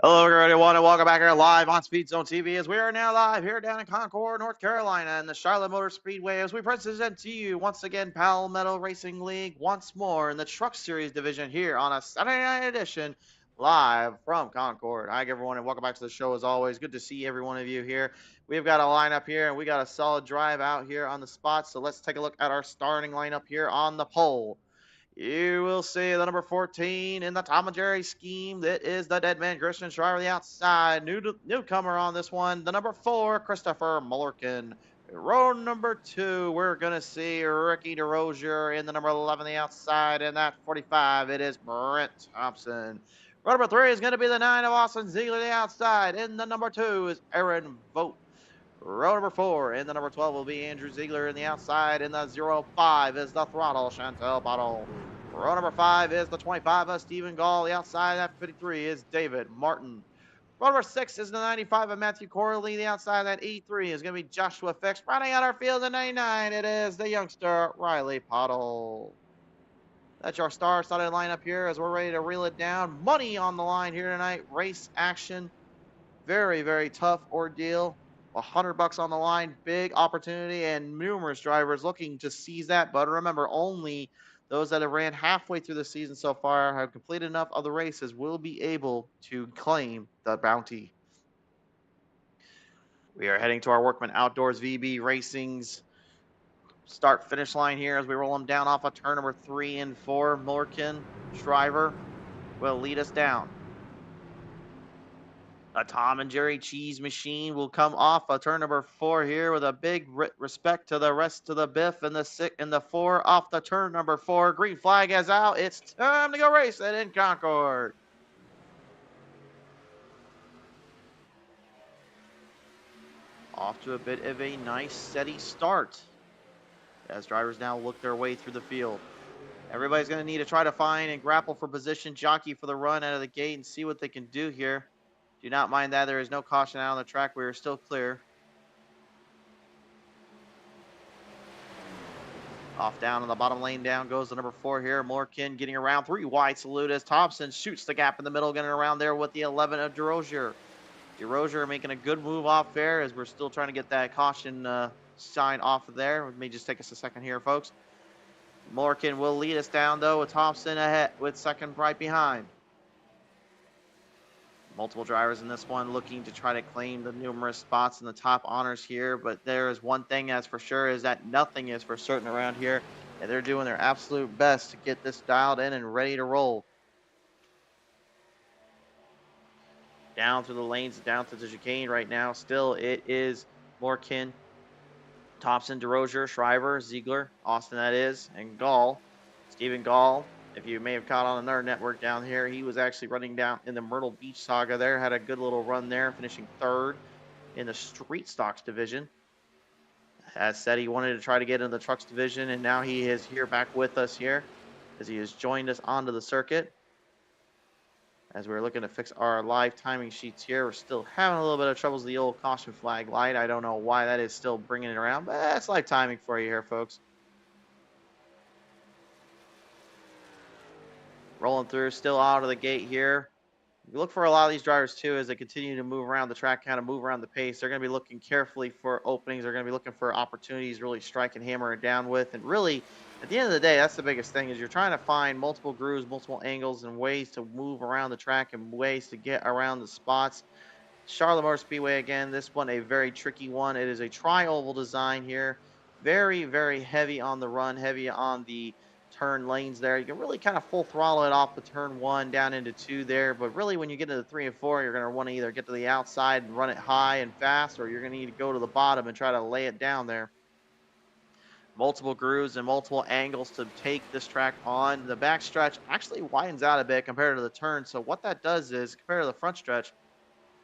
Hello, everyone, and welcome back here live on Speed Zone TV as we are now live here down in Concord, North Carolina, in the Charlotte Motor Speedway as we present to you once again Palmetto Racing League once more in the Truck Series division here on a Saturday night edition live from Concord. Hi, everyone, and welcome back to the show as always. Good to see every one of you here. We've got a lineup here, and we got a solid drive out here on the spot. So let's take a look at our starting lineup here on the pole. You will see the number 14 in the Tom and Jerry scheme. That is the Dead Man Christian Schreiber, the outside. Newcomer on this one, the number 4, Christopher Mullerkin. Row number 2, we're going to see Ricky DeRozier in the number 11, the outside. And that 45, it is Brent Thompson. Row number 3 is going to be the 9 of Austin Ziegler, the outside. And the number 2 is Aaron Vogt. Row number 4 and the number 12 will be Andrew Ziegler in the outside. And the 05 is the throttle, Chantel Bottle. Row number 5 is the 25 of Stephen Gall. The outside at 53 is David Martin. Row number 6 is the 95 of Matthew Corley. The outside at 83 is going to be Joshua Fix. Rounding out our field at 99, it is the youngster Riley Pottle. That's our star-studded lineup here as we're ready to reel it down. Money on the line here tonight. Race action. Very, very tough ordeal. $100 on the line, big opportunity, and numerous drivers looking to seize that. But remember, only those that have ran halfway through the season so far, have completed enough of the races, will be able to claim the bounty. We are heading to our Workman Outdoors VB Racing's start finish line here as we roll them down off of turn number 3 and 4. Morkin Shriver will lead us down. A Tom and Jerry cheese machine will come off of turn number 4 here with a big respect to the rest of the Biff and the 4 off the turn number 4. Green flag is out. It's time to go race it in Concord. Off to a bit of a nice steady start as drivers now look their way through the field. Everybody's going to need to try to find and grapple for position, jockey for the run out of the gate and see what they can do here. Do not mind that. There is no caution out on the track. We are still clear. Off down in the bottom lane, down goes the number 4 here. Morkin getting around 3 wide salute as Thompson shoots the gap in the middle, getting around there with the 11 of DeRozier. DeRozier making a good move off there as we're still trying to get that caution sign off of there. It may just take us a second here, folks. Morkin will lead us down, though, with Thompson ahead with second right behind. Multiple drivers in this one looking to try to claim the numerous spots in the top honors here, but there is one thing that's for sure is that nothing is for certain around here, and they're doing their absolute best to get this dialed in and ready to roll. Down through the lanes, down to the chicane right now. Still, it is Morkin, Thompson, DeRozier, Shriver, Ziegler, Austin that is, and Gall. Stephen Gall, if you may have caught on another network down here, he was actually running down in the Myrtle Beach saga there, had a good little run there, finishing 3rd in the street stocks division. As said, he wanted to try to get into the trucks division, and now he is here back with us here as he has joined us onto the circuit. As we're looking to fix our live timing sheets here, we're still having a little bit of troubles with the old caution flag light. I don't know why that is still bringing it around, but that's live timing for you here, folks. Rolling through, still out of the gate here. You look for a lot of these drivers, too, as they continue to move around the track, kind of move around the pace. They're going to be looking carefully for openings. They're going to be looking for opportunities, really strike and hammer it down with. And really, at the end of the day, that's the biggest thing, is you're trying to find multiple grooves, multiple angles, and ways to move around the track and ways to get around the spots. Charlotte Motor Speedway, again, this one a very tricky one. It is a tri-oval design here. Very, very heavy on the run, heavy on the turn lanes there. You can really kind of full throttle it off the turn 1 down into 2 there, but really when you get into 3 and 4, you're going to want to either get to the outside and run it high and fast, or you're going to need to go to the bottom and try to lay it down there. Multiple grooves and multiple angles to take this track on. The back stretch actually widens out a bit compared to the turn, so what that does is, compared to the front stretch,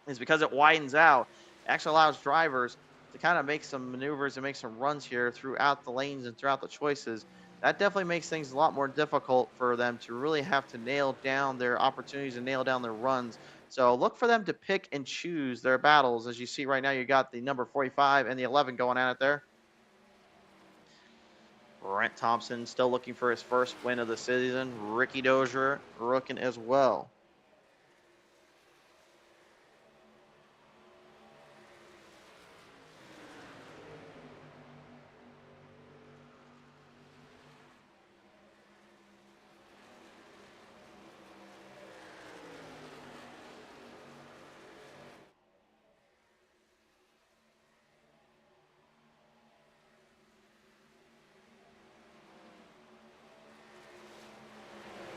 is because it widens out, it actually allows drivers to kind of make some maneuvers and make some runs here throughout the lanes and throughout the choices. That definitely makes things a lot more difficult for them to really have to nail down their opportunities and nail down their runs. So look for them to pick and choose their battles. As you see right now, you got the number 45 and the 11 going at it there. Brent Thompson still looking for his first win of the season. Ricky Dozier rooking as well.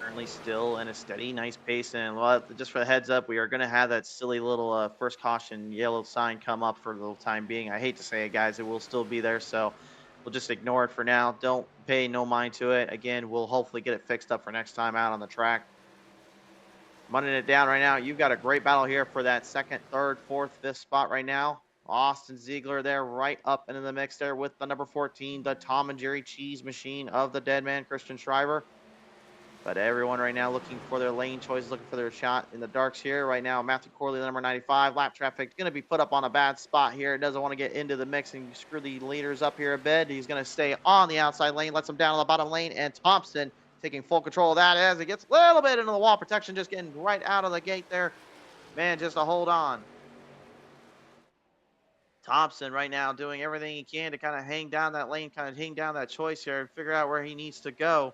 currently still in a steady, nice pace. And well, just for the heads up, we are going to have that silly little first caution yellow sign come up for the time being. I hate to say it, guys, it will still be there. So we'll just ignore it for now. Don't pay no mind to it. Again, we'll hopefully get it fixed up for next time out on the track. Running it down right now. You've got a great battle here for that second, third, fourth, fifth spot right now. Austin Ziegler there right up into the mix there with the number 14, the Tom and Jerry cheese machine of the dead man, Christian Shriver. But everyone right now looking for their lane choice, looking for their shot in the darks here. Right now, Matthew Corley, the number 95, lap traffic, going to be put up on a bad spot here. Doesn't want to get into the mix and screw the leaders up here a bit. He's going to stay on the outside lane, lets them down on the bottom lane, and Thompson taking full control of that as he gets a little bit into the wall protection, just getting right out of the gate there. Man, just to hold on. Thompson right now doing everything he can to kind of hang down that lane, kind of hang down that choice here and figure out where he needs to go.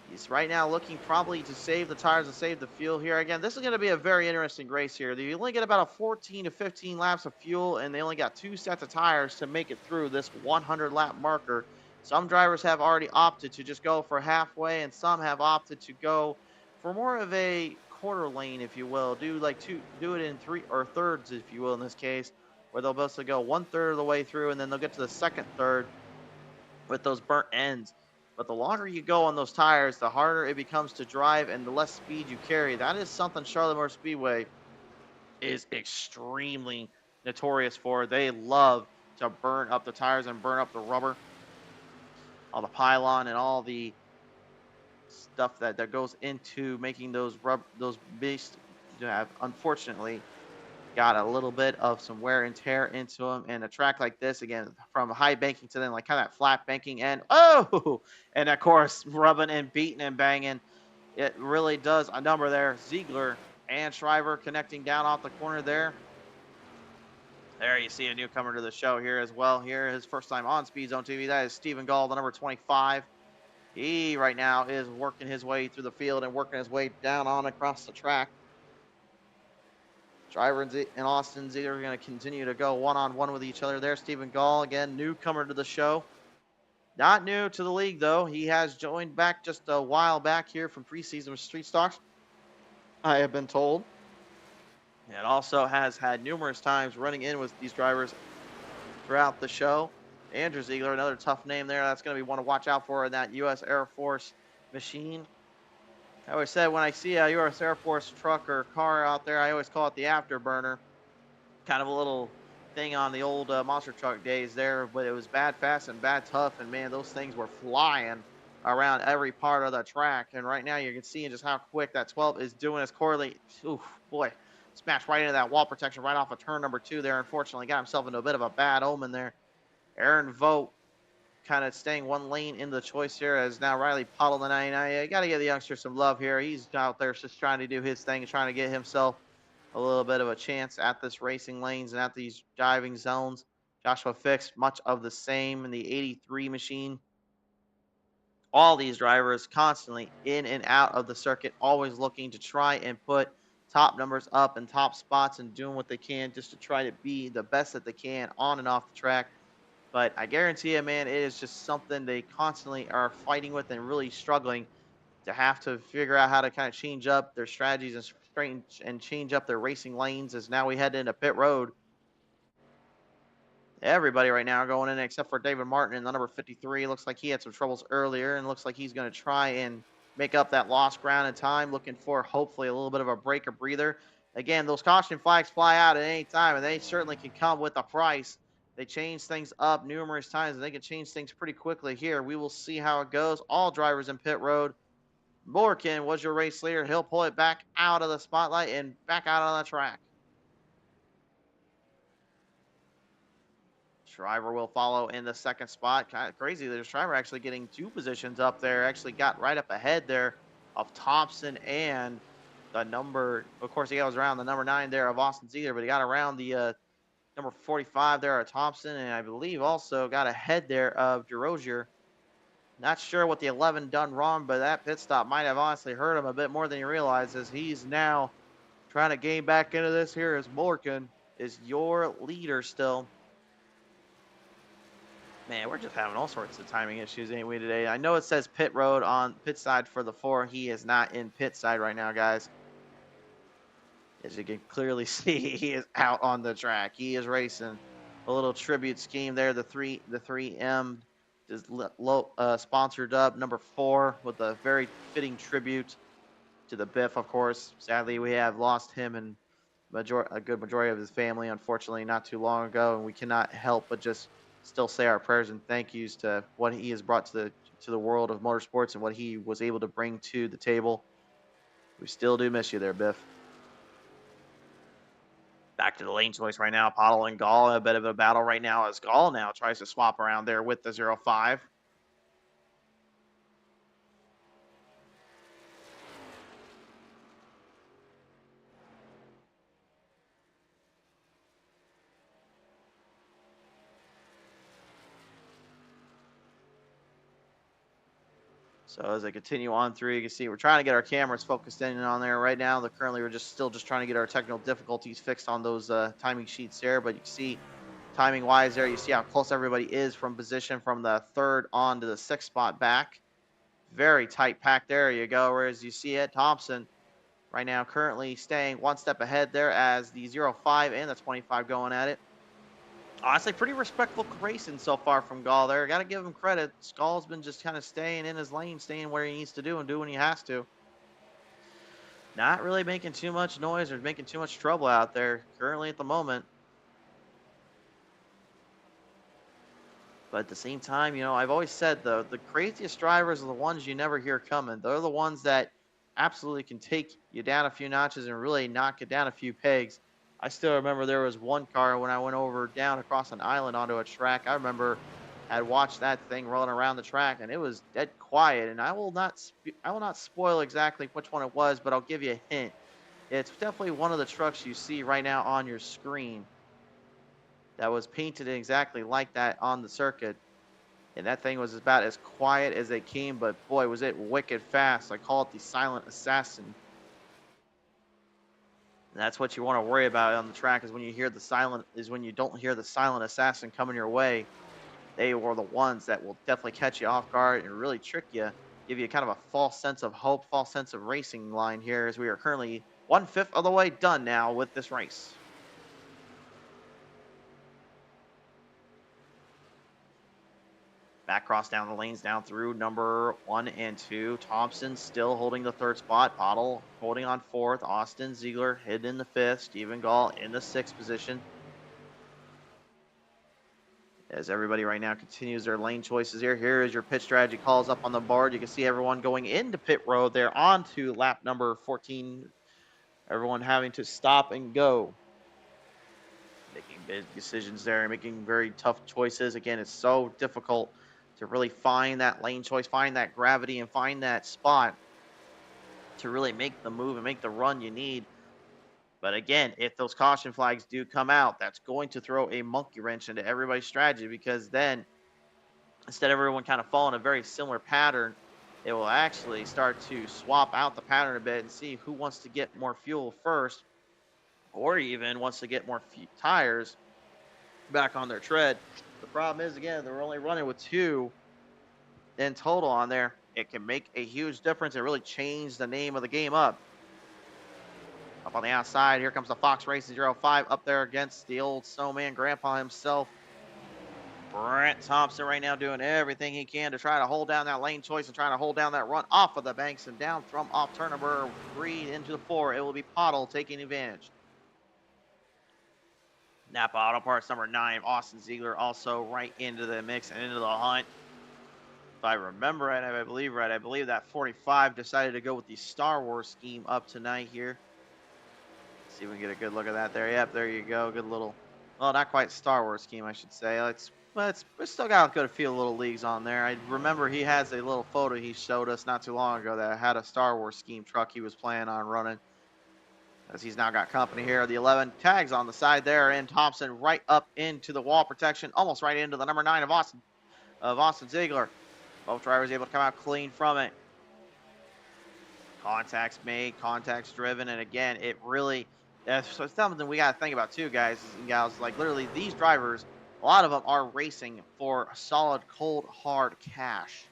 He's right now looking probably to save the tires and save the fuel here. Again, this is going to be a very interesting race here. You only get about a 14 to 15 laps of fuel, and they only got 2 sets of tires to make it through this 100-lap marker. Some drivers have already opted to just go for halfway, and some have opted to go for more of a quarter lane, if you will. Do it in three or thirds, if you will, in this case, where they'll basically go 1/3 of the way through, and then they'll get to the second third with those burnt ends. But the longer you go on those tires, the harder it becomes to drive and the less speed you carry. That is something Charlotte Motor Speedway is extremely notorious for. They love to burn up the tires and burn up the rubber, all the pylon and all the stuff that goes into making those beasts have, unfortunately, got a little bit of some wear and tear into them. And a track like this, again, from high banking to then like kind of that flat banking and and of course, rubbing and beating and banging. It really does a number there. Ziegler and Shriver connecting down off the corner there. There you see a newcomer to the show here as well. Here, his first time on Speed Zone TV. That is Stephen Gall, the number 25. He right now is working his way through the field and working his way down on across the track. Driver and Austin Ziegler are going to continue to go one-on-one with each other there. Stephen Gall, again, newcomer to the show. Not new to the league, though. He has joined back just a while back here from preseason with Street Stocks, I have been told. And also has had numerous times running in with these drivers throughout the show. Andrew Ziegler, another tough name there. That's going to be one to watch out for in that U.S. Air Force machine. I always said when I see a U.S. Air Force truck or car out there, I always call it the afterburner. Kind of a little thing on the old monster truck days there, but it was bad fast and bad tough, and man, those things were flying around every part of the track. And right now you can see just how quick that 12 is doing as Corley, boy, smashed right into that wall protection right off of turn number 2 there. Unfortunately, got himself into a bit of a bad omen there. Aaron Vogt kind of staying one lane in the choice here as now Riley Pottle, the 99. You got to give the youngster some love here. He's out there just trying to do his thing, trying to get himself a little bit of a chance at this racing lanes and at these driving zones. Joshua Fix, much of the same in the 83 machine. All these drivers constantly in and out of the circuit, always looking to try and put top numbers up in top spots and doing what they can just to try to be the best that they can on and off the track. But I guarantee you, man, it is just something they constantly are fighting with and really struggling to have to figure out how to kind of change up their strategies and change up their racing lanes as now we head into pit road. Everybody right now going in except for David Martin in the number 53. Looks like he had some troubles earlier and looks like he's going to try and make up that lost ground in time, looking for hopefully a little bit of a break or breather. Again, those caution flags fly out at any time, and they certainly can come with a price. They change things up numerous times, and they can change things pretty quickly here. We will see how it goes. All drivers in pit road. Morgan was your race leader. He'll pull it back out of the spotlight and back out on the track. Shriver will follow in the second spot. Kind of crazy. There's Shriver actually getting 2 positions up there. Actually got right up ahead there of Thompson and the number, of course, he goes around the number 9 there of Austin Ziegler, but he got around the number 45 there of Thompson, and I believe also got ahead there of DeRozier. Not sure what the 11 done wrong, but that pit stop might have honestly hurt him a bit more than he realizes. He's now trying to gain back into this here as Morgan is your leader still. Man, we're just having all sorts of timing issues, ain't we, today? I know it says pit road on pit side for the 4. He is not in pit side right now, guys. As you can clearly see, he is out on the track. He is racing. A little tribute scheme there. The 3M is sponsored up. Number 4 with a very fitting tribute to the Biff, of course. Sadly, we have lost him and a good majority of his family, unfortunately, not too long ago, and we cannot help but just still say our prayers and thank yous to what he has brought to the world of motorsports and what he was able to bring to the table. We still do miss you there, Biff. Back to the lane choice right now. Pottle and Gall, a bit of a battle right now as Gall now tries to swap around there with the 05. So as I continue on through, you can see we're trying to get our cameras focused in on there right now. Currently, we're still trying to get our technical difficulties fixed on those timing sheets there. But you can see timing wise there, you see how close everybody is from position from the 3rd on to the 6th spot back. Very tight pack there. You go. Whereas you see it, Thompson right now currently staying one step ahead there as the 05 and the 25 going at it. Honestly, pretty respectful racing so far from Gall there. Got to give him credit. Gall's been just kind of staying in his lane, staying where he needs to do and doing what he has to. Not really making too much noise or making too much trouble out there currently at the moment. But at the same time, I've always said the craziest drivers are the ones you never hear coming. They're the ones that absolutely can take you down a few notches and really knock it down a few pegs. I still remember there was one car when I went over down across an island onto a track. I remember had watched that thing rolling around the track and it was dead quiet. And I will not spoil exactly which one it was, but I'll give you a hint. It's definitely one of the trucks you see right now on your screen that was painted exactly like that on the circuit. And that thing was about as quiet as they came, but boy, was it wicked fast. I call it the silent assassin. And that's what you want to worry about on the track is when you don't hear the silent assassin coming your way. They were the ones that will definitely catch you off guard and really trick you, give you kind of a false sense of hope, false sense of racing line here as we are currently 1/5 of the way done now with this race. Back cross down the lanes down through number 1 and 2. Thompson still holding the 3rd spot. Pottle holding on 4th. Austin Ziegler hidden in the 5th. Stephen Gall in the 6th position. As everybody right now continues their lane choices here. Here is your pit strategy calls up on the board. You can see everyone going into pit road there onto lap number 14. Everyone having to stop and go. Making big decisions there, making very tough choices. Again, it's so difficult to really find that lane choice, find that gravity, and find that spot to really make the move and make the run you need. But again, if those caution flags do come out, that's going to throw a monkey wrench into everybody's strategy because then instead of everyone kind of following a very similar pattern, it will actually start to swap out the pattern a bit and see who wants to get more fuel first or even wants to get more tires back on their tread. The problem is, again, they're only running with 2 in total on there. It can make a huge difference and really change the name of the game up. Up on the outside, here comes the Fox Racing 05 up there against the old snowman grandpa himself. Brent Thompson right now doing everything he can to try to hold down that lane choice and trying to hold down that run off of the banks and down from off turn number 3 into the 4. It will be Pottle taking advantage. Napa Auto Parts number 9, Austin Ziegler also right into the mix and into the hunt. If I remember right, I believe that 45 decided to go with the Star Wars scheme up tonight here. Let's see if we can get a good look at that there. Yep, there you go. Good little, well, not quite Star Wars scheme, I should say. But it's still got a few little leagues on there. I remember he has a little photo he showed us not too long ago that had a Star Wars scheme truck he was planning on running. As he's now got company here. The 11 tags on the side there, and Thompson right up into the wall protection, almost right into the number 9 of Austin Ziegler. Both drivers able to come out clean from it. Contacts made, contacts driven, and again, it really, that's something we got to think about too, guys and gals. Like literally, these drivers a lot of them are racing for solid, cold, hard cash.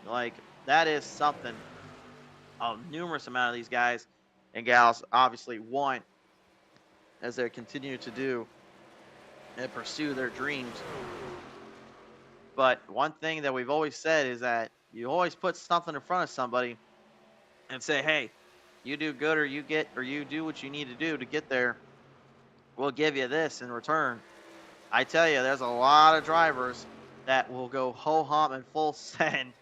Like, that is something a numerous amount of these guys and gals obviously want as they continue to do and pursue their dreams. But one thing that we've always said is that you always put something in front of somebody and say, "Hey, you do good or you do what you need to do to get there. We'll give you this in return." I tell you, there's a lot of drivers that will go ho hum and full send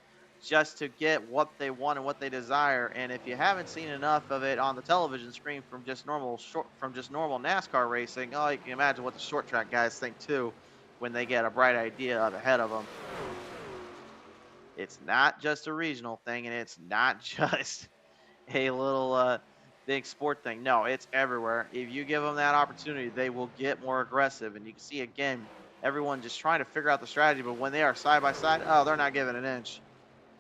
just to get what they want and what they desire. And if you haven't seen enough of it on the television screen from just normal NASCAR racing, oh, you can imagine what the short track guys think too when they get a bright idea up ahead of them. It's not just a regional thing, and it's not just a little big sport thing. No, it's everywhere. If you give them that opportunity, they will get more aggressive. And you can see again, everyone just trying to figure out the strategy. But when they are side by side, oh, they're not giving an inch.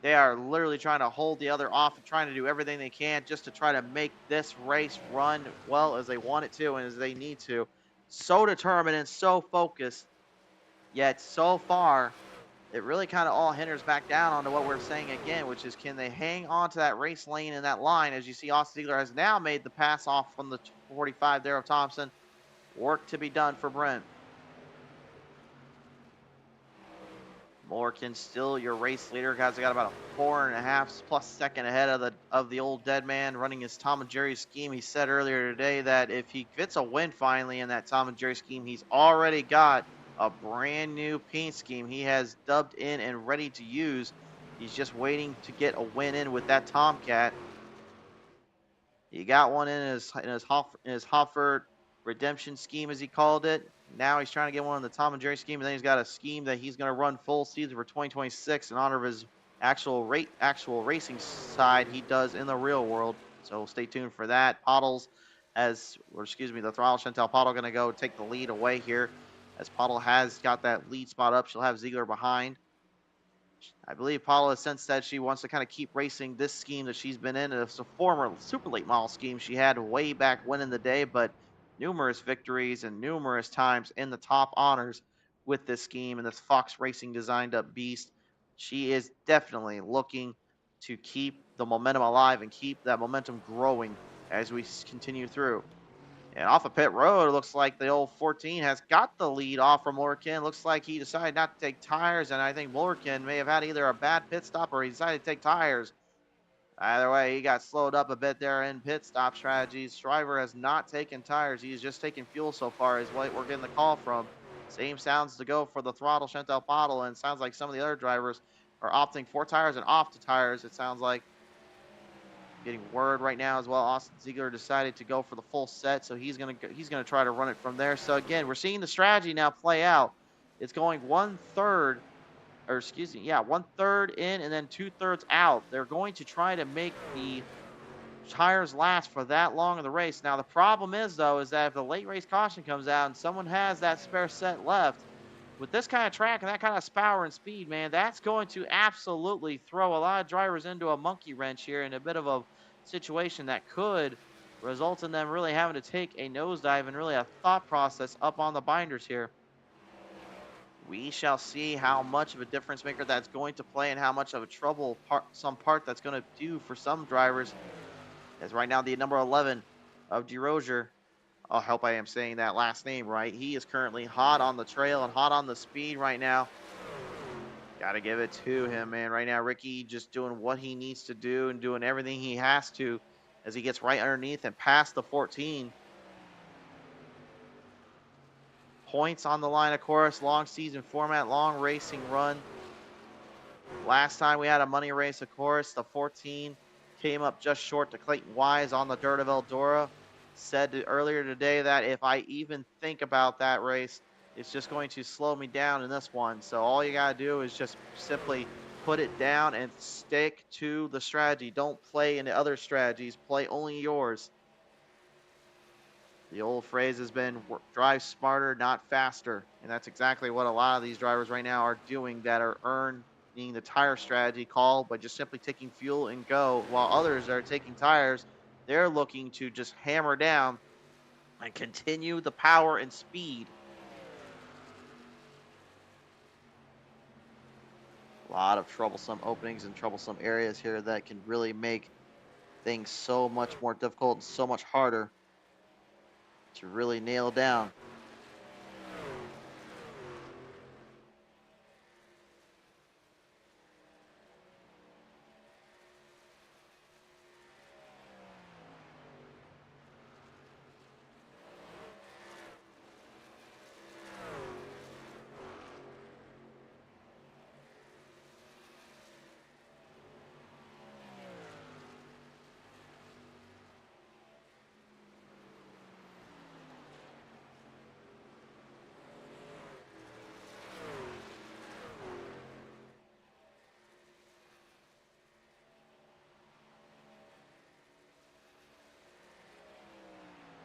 They are literally trying to hold the other off and trying to do everything they can just to try to make this race run well as they want it to and as they need to. So determined and so focused, yet so far it really kind of all hinders back down onto what we're saying again, which is can they hang on to that race lane and that line? As you see, Austin Ziegler has now made the pass off from the 45 there of Thompson. Work to be done for Brent. Morgan still your race leader. Guys, got about a 4.5 plus second ahead of the old dead man running his Tom and Jerry scheme. He said earlier today that if he gets a win finally in that Tom and Jerry scheme, he's already got a brand new paint scheme he has dubbed in and ready to use. He's just waiting to get a win in with that Tomcat. He got one in his Hofford redemption scheme, as he called it. Now he's trying to get one in the Tom and Jerry scheme, and then he's got a scheme that he's going to run full season for 2026 in honor of his actual racing side he does in the real world. So stay tuned for that. The Throttle Chantel Pottle going to go take the lead away here, as Pottle has got that lead spot up. She'll have Ziegler behind. I believe Paula has since said she wants to kind of keep racing this scheme that she's been in. It's a former super late model scheme she had way back when in the day, but numerous victories and numerous times in the top honors with this scheme and this Fox Racing designed up beast. She is definitely looking to keep the momentum alive and keep that momentum growing as we continue through. And off of pit road, it looks like the old 14 has got the lead off from Mullerkin. Looks like he decided not to take tires, and I think Mullerkin may have had either a bad pit stop or he decided to take tires. Either way, he got slowed up a bit there in pit stop strategies. Shriver has not taken tires. He's just taken fuel so far is what we're getting the call from. Same sounds to go for the Throttle Chantel Bottle, and sounds like some of the other drivers are opting for tires and off the tires, it sounds like. Getting word right now as well. Austin Ziegler decided to go for the full set, so he's gonna try to run it from there. So again, we're seeing the strategy now play out. It's going 1/3, or excuse me, yeah, 1/3 in and then 2/3 out. They're going to try to make the tires last for that long in the race. Now the problem is though, is that if the late race caution comes out and someone has that spare set left, with this kind of track and that kind of power and speed, man, that's going to absolutely throw a lot of drivers into a monkey wrench here in a bit of a situation that could result in them really having to take a nosedive and really a thought process up on the binders here. We shall see how much of a difference maker that's going to play and how much of a some part that's going to do for some drivers. As right now, the number 11 of DeRozier, I hope I am saying that last name right. He is currently hot on the trail and hot on the speed right now. Got to give it to him, man. Right now, Ricky just doing what he needs to do and doing everything he has to as he gets right underneath and past the 14. Points on the line, of course. Long season format, long racing run. Last time we had a money race, of course, the 14 came up just short to Clayton Wise on the dirt of Eldora. Said earlier today that if I even think about that race, it's just going to slow me down in this one. So all you got to do is just simply put it down and stick to the strategy. Don't play into other strategies. Play only yours. The old phrase has been drive smarter, not faster. And that's exactly what a lot of these drivers right now are doing that are earning the tire strategy call by just simply taking fuel and go, while others are taking tires. They're looking to just hammer down and continue the power and speed A lot of troublesome openings and troublesome areas here that can really make things so much more difficult and so much harder to really nail down.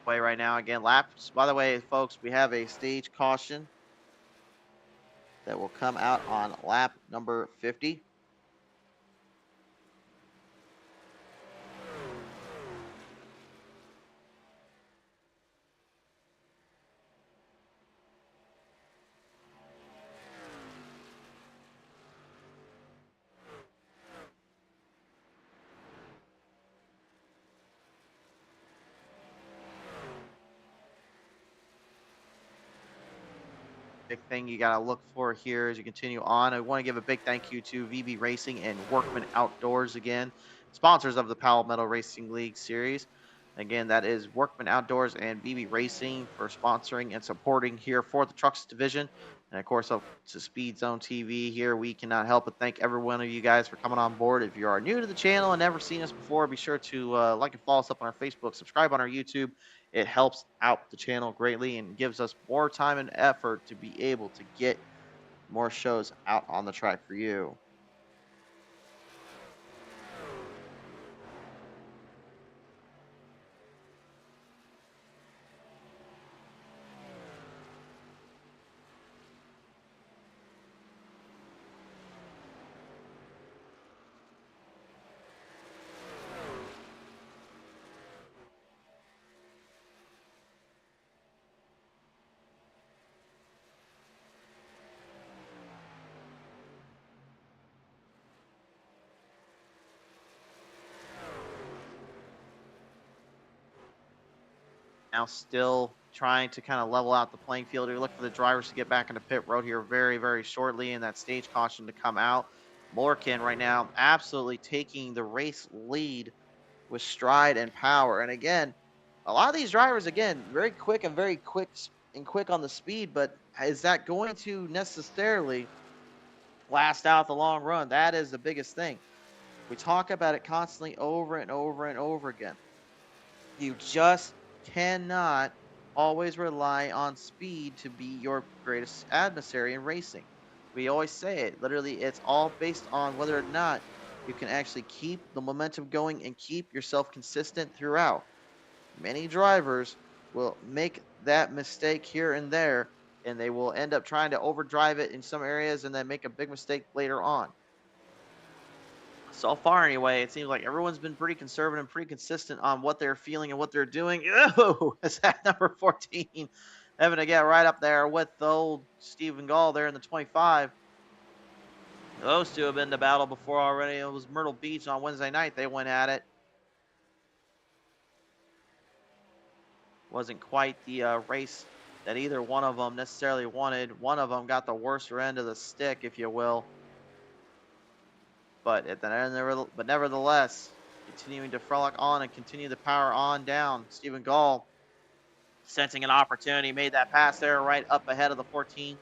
Way right now again, laps. By the way, folks, we have a stage caution that will come out on lap number 50. Big thing you got to look for here as you continue on. I want to give a big thank you to VB Racing and Workman Outdoors again, sponsors of the Palmetto Racing League series. Again, that is Workman Outdoors and VB Racing for sponsoring and supporting here for the trucks division. And of course, up to Speed Zone TV here, we cannot help but thank every one of you guys for coming on board. If you are new to the channel and never seen us before, be sure to like and follow us up on our Facebook, subscribe on our YouTube. It helps out the channel greatly and gives us more time and effort to be able to get more shows out on the track for you. Now still trying to kind of level out the playing field. We look for the drivers to get back into pit road here very, very shortly and that stage caution to come out. Morgan right now absolutely taking the race lead with stride and power. And again, a lot of these drivers, again, very quick and very quick on the speed, but is that going to necessarily last out the long run? That is the biggest thing. We talk about it constantly over and over and over again. You just cannot always rely on speed to be your greatest adversary in racing. We always say it. Literally, it's all based on whether or not you can actually keep the momentum going and keep yourself consistent throughout. Many drivers will make that mistake here and there, and they will end up trying to overdrive it in some areas and then make a big mistake later on. So far, anyway, it seems like everyone's been pretty conservative, pretty consistent on what they're feeling and what they're doing. Oh, is that number 14 having to get right up there with the old Stephen Gall there in the 25? Those two have been to battle before already. It was Myrtle Beach on Wednesday night. They went at it. Wasn't quite the race that either one of them necessarily wanted. One of them got the worst end of the stick, if you will. But nevertheless, continuing to frolic on and continue the power on down. Stephen Gall sensing an opportunity, made that pass there right up ahead of the 14.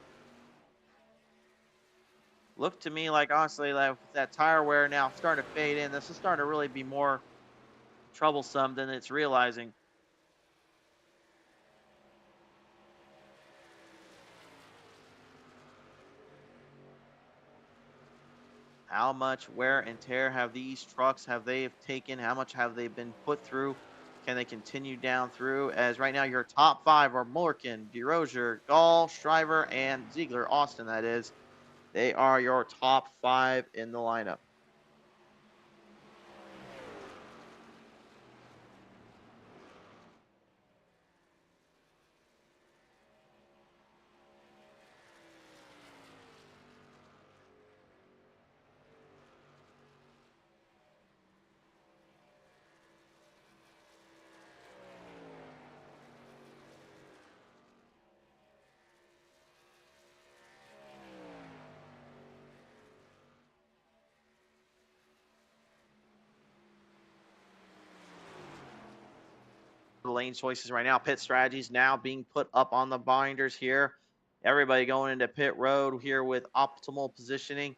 Looked to me like, honestly, like with that tire wear now starting to fade in, this is starting to really be more troublesome than it's realizing. How much wear and tear have these trucks taken? How much have they been put through? Can they continue down through? As right now, your top five are Mulliken, DeRozier, Gall, Shriver, and Ziegler, Austin, that is. They are your top five in the lineup. the lane choices right now. Pit strategies now being put up on the binders here. Everybody going into pit road here with optimal positioning.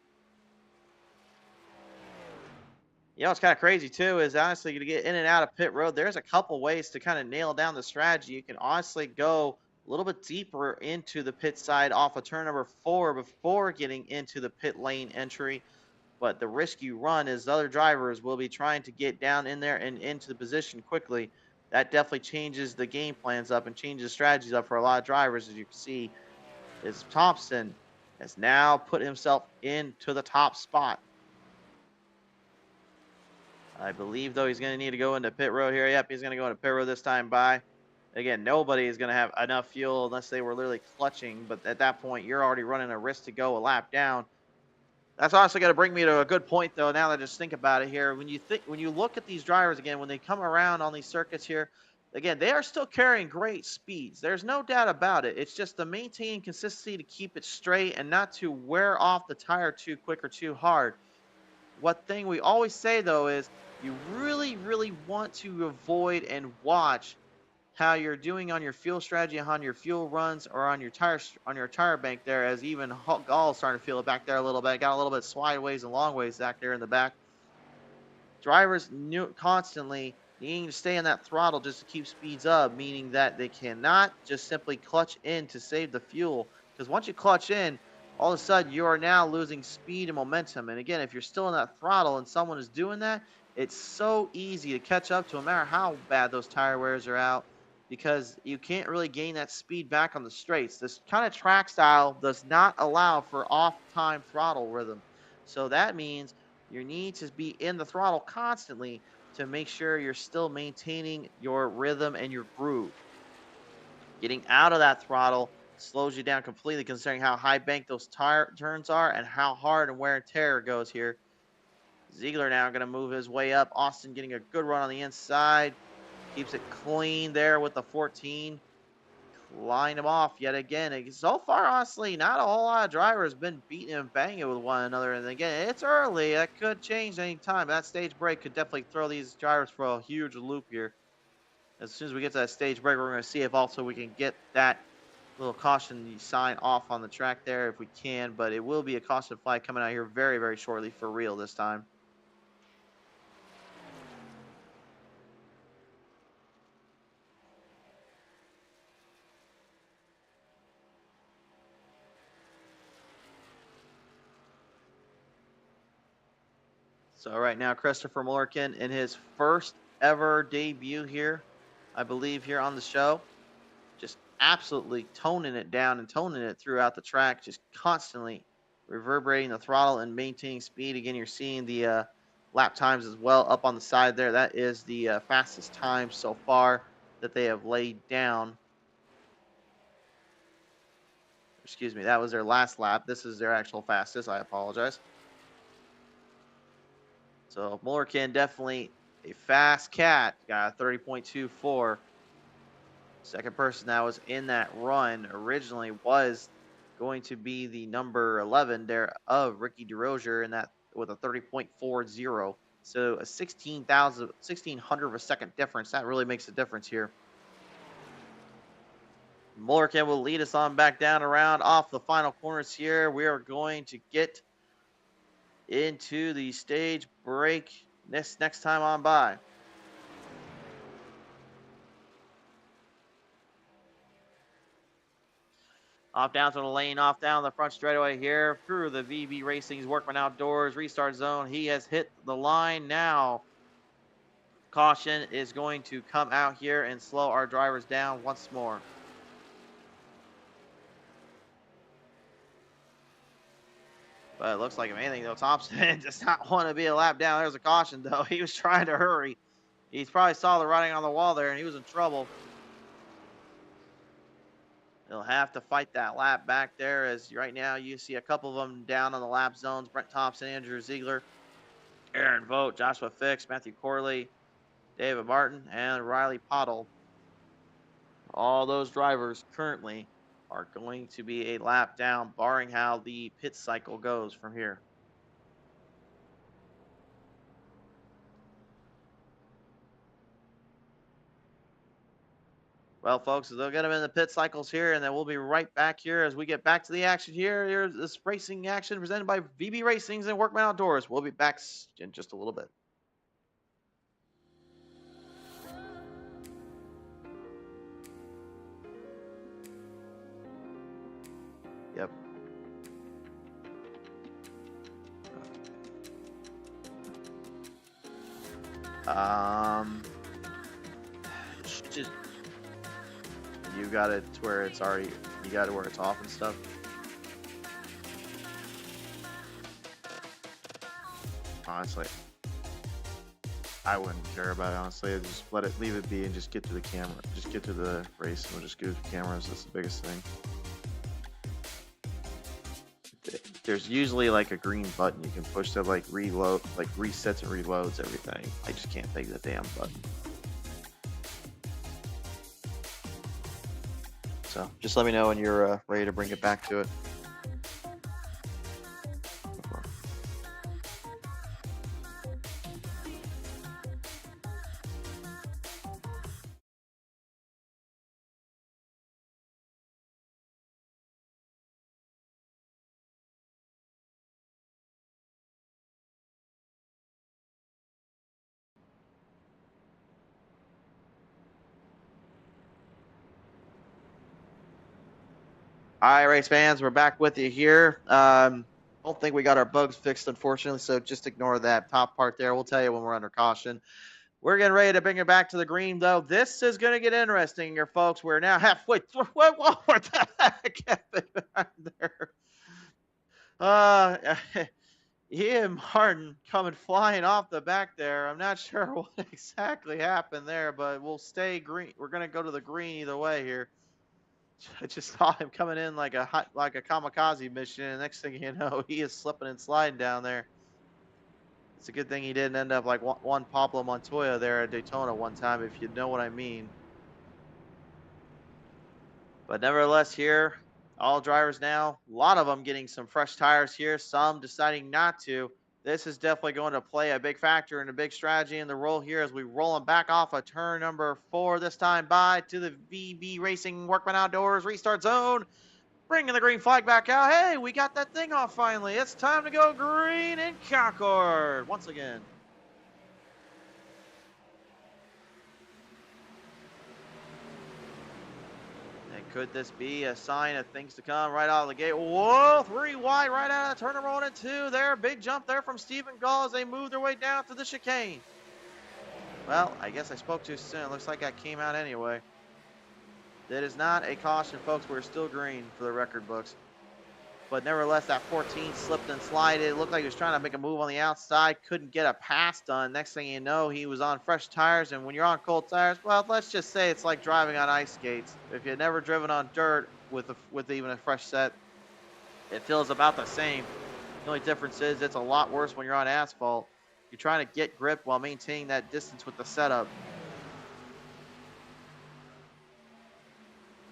It's kind of crazy too, is honestly to get in and out of pit road, there's a couple ways to kind of nail down the strategy. You can honestly go a little bit deeper into the pit side off of turn number 4 before getting into the pit lane entry. But the risk you run is the other drivers will be trying to get down in there and into the position quickly. That definitely changes the game plans up and changes strategies up for a lot of drivers. As you can see, is Thompson has now put himself into the top spot. I believe, though, he's going to need to go into pit road here. Yep, he's going to go into pit road this time by. Again, nobody is going to have enough fuel unless they were literally clutching. But at that point, you're already running a risk to go a lap down. That's honestly going to bring me to a good point, though, now that I just think about it here. When you look at these drivers again, when they come around on these circuits here, again, they are still carrying great speeds. There's no doubt about it. It's just the maintaining consistency to keep it straight and not to wear off the tire too quick or too hard. What thing we always say, though, is you really, really want to avoid and watch how you're doing on your fuel strategy, on your fuel runs, or on your tire bank there. As even Gall's starting to feel it back there a little bit. Got a little bit sideways and long ways back there in the back. Drivers constantly needing to stay on that throttle just to keep speeds up, meaning that they cannot just simply clutch in to save the fuel. Because once you clutch in, all of a sudden you are now losing speed and momentum. And again, if you're still in that throttle and someone is doing that, it's so easy to catch up to, no matter how bad those tire wears are out, because you can't really gain that speed back on the straights. This kind of track style does not allow for off-time throttle rhythm. So that means you need to be in the throttle constantly to make sure you're still maintaining your rhythm and your groove. Getting out of that throttle slows you down completely, considering how high bank those tire turns are and how hard and wear and tear goes here. Ziegler now going to move his way up. Austin getting a good run on the inside. Keeps it clean there with the 14. Line him off yet again. So far, honestly, not a whole lot of drivers been beating and banging with one another. And again, it's early. That could change any time. That stage break could definitely throw these drivers for a huge loop here. As soon as we get to that stage break, we're going to see if also we can get that little caution sign off on the track there if we can. But it will be a caution flag coming out here very, very shortly for real this time. So right now, Christopher Mullerkin in his first ever debut here, I believe, here on the show, just absolutely toning it down and toning it throughout the track, just constantly reverberating the throttle and maintaining speed. Again, you're seeing the lap times as well up on the side there. That is the fastest time so far that they have laid down. Excuse me, that was their last lap. This is their actual fastest. I apologize. So Mullerkin definitely a fast cat. Got a 30.24. Second person that was in that run originally was going to be the number 11 there of Ricky DeRozier in that with a 30.40. So a 1600 of a second difference. That really makes a difference here. Mullerkin will lead us on back down around off the final corners here. We are going to get into the stage break next time on by. Off down to the lane, off down the front straightaway here through the VB Racing's Workman Outdoors restart zone. He has hit the line now. Caution is going to come out here and slow our drivers down once more. But it looks like, if anything, though, Thompson does not want to be a lap down. There's a caution, though. He was trying to hurry. He probably saw the writing on the wall there, and he was in trouble. He'll have to fight that lap back there, as right now you see a couple of them down on the lap zones. Brent Thompson, Andrew Ziegler, Aaron Vogt, Joshua Fix, Matthew Corley, David Martin, and Riley Pottle. All those drivers currently are going to be a lap down, barring how the pit cycle goes from here. Well, folks, they'll get them in the pit cycles here, and then we'll be right back here as we get back to the action here. Here's this racing action presented by VB Racings and Workman Outdoors. We'll be back in just a little bit. Yep. Just you got it to where it's already you got it where it's off and stuff. Honestly, I wouldn't care about it. Honestly, I'd just leave it be, and just get to the camera. Just get to the race, and we'll just go to the cameras. That's the biggest thing. There's usually like a green button you can push to like reload, like resets and reloads everything. I just can't think of the damn button. So just let me know when you're ready to bring it back to it. All right, race fans, we're back with you here. Don't think we got our bugs fixed, unfortunately, so just ignore that top part there. We'll tell you when we're under caution. We're getting ready to bring it back to the green, though. This is going to get interesting here, folks. We're now halfway through. What the heck happened there? Ian Martin coming flying off the back there. I'm not sure what exactly happened there, but we'll stay green. We're going to go to the green either way here. I just saw him coming in like a kamikaze mission, and next thing you know, he is slipping and sliding down there. It's a good thing he didn't end up like one Pablo Montoya there at Daytona one time, if you know what I mean. But nevertheless, here, all drivers now, a lot of them getting some fresh tires here, some deciding not to. This is definitely going to play a big factor and a big strategy in the roll here as we roll them back off of turn number 4 this time by to the VB Racing Workman Outdoors restart zone. Bringing the green flag back out. Hey, we got that thing off finally. It's time to go green in Concord once again. And could this be a sign of things to come right out of the gate? Whoa, 3 wide right out of the turn, rolling 2 there. Big jump there from Stephen Gall as they move their way down to the chicane. Well, I guess I spoke too soon. Looks like I came out anyway. That is not a caution, folks. We're still green for the record books. But nevertheless, that 14 slipped and slided. It looked like he was trying to make a move on the outside. Couldn't get a pass done. Next thing you know, he was on fresh tires. And when you're on cold tires, well, let's just say it's like driving on ice skates. If you've never driven on dirt with even a fresh set, it feels about the same. The only difference is it's a lot worse when you're on asphalt. You're trying to get grip while maintaining that distance with the setup.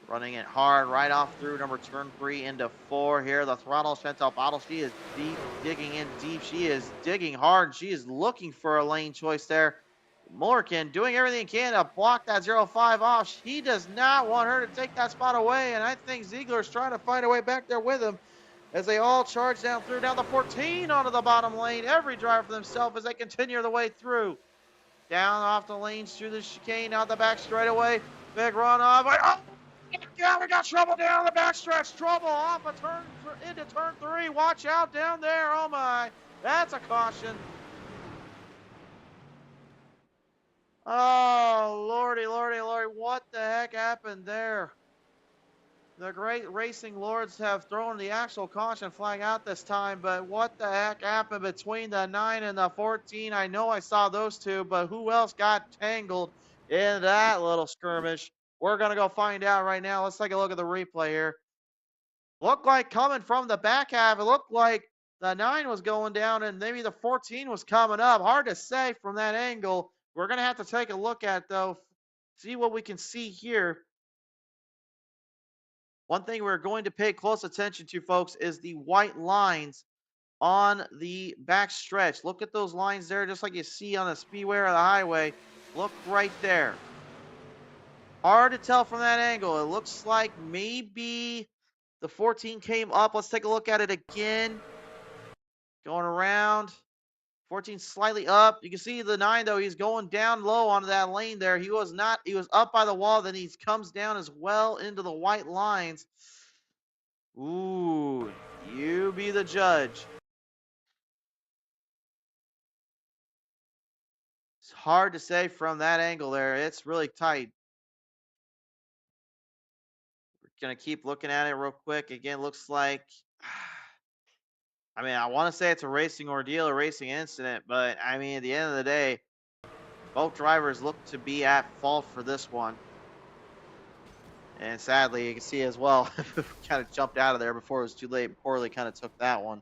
Running it hard right off through number turn 3 into 4 here. The throttle, Chantal Bottle. She is deep, digging in deep. She is digging hard. She is looking for a lane choice there. Morgan doing everything he can to block that 05 off. He does not want her to take that spot away, and I think Ziegler's trying to find a way back there with him as they all charge down through. Down the 14 onto the bottom lane. Every driver for themselves as they continue the way through. Down off the lanes through the chicane, out the back straightaway. Big run off. Oh! Yeah, we got trouble down the backstretch. Trouble off a turn into turn 3. Watch out down there. Oh my, that's a caution. Oh, lordy, lordy, lordy. What the heck happened there? The great racing lords have thrown the actual caution flag out this time, but what the heck happened between the 9 and the 14? I know I saw those two, but who else got tangled in that little skirmish? We're going to go find out right now. Let's take a look at the replay here. Looked like coming from the back half, it looked like the 9 was going down and maybe the 14 was coming up. Hard to say from that angle. We're going to have to take a look at, though, see what we can see here. One thing we're going to pay close attention to, folks, is the white lines on the back stretch. Look at those lines there, just like you see on the speedway or the highway. Look right there. Hard to tell from that angle. It looks like maybe the 14 came up. Let's take a look at it again. Going around. 14 slightly up. You can see the 9, though. He's going down low onto that lane there. He was not. He was up by the wall. Then he comes down as well into the white lines. Ooh, you be the judge. It's hard to say from that angle there. It's really tight. We're going to keep looking at it real quick. Again, looks like, I mean, I want to say it's a racing ordeal, a racing incident, but I mean, at the end of the day, both drivers look to be at fault for this one. And sadly, you can see as well, kind of jumped out of there before it was too late. Poorly kind of took that one.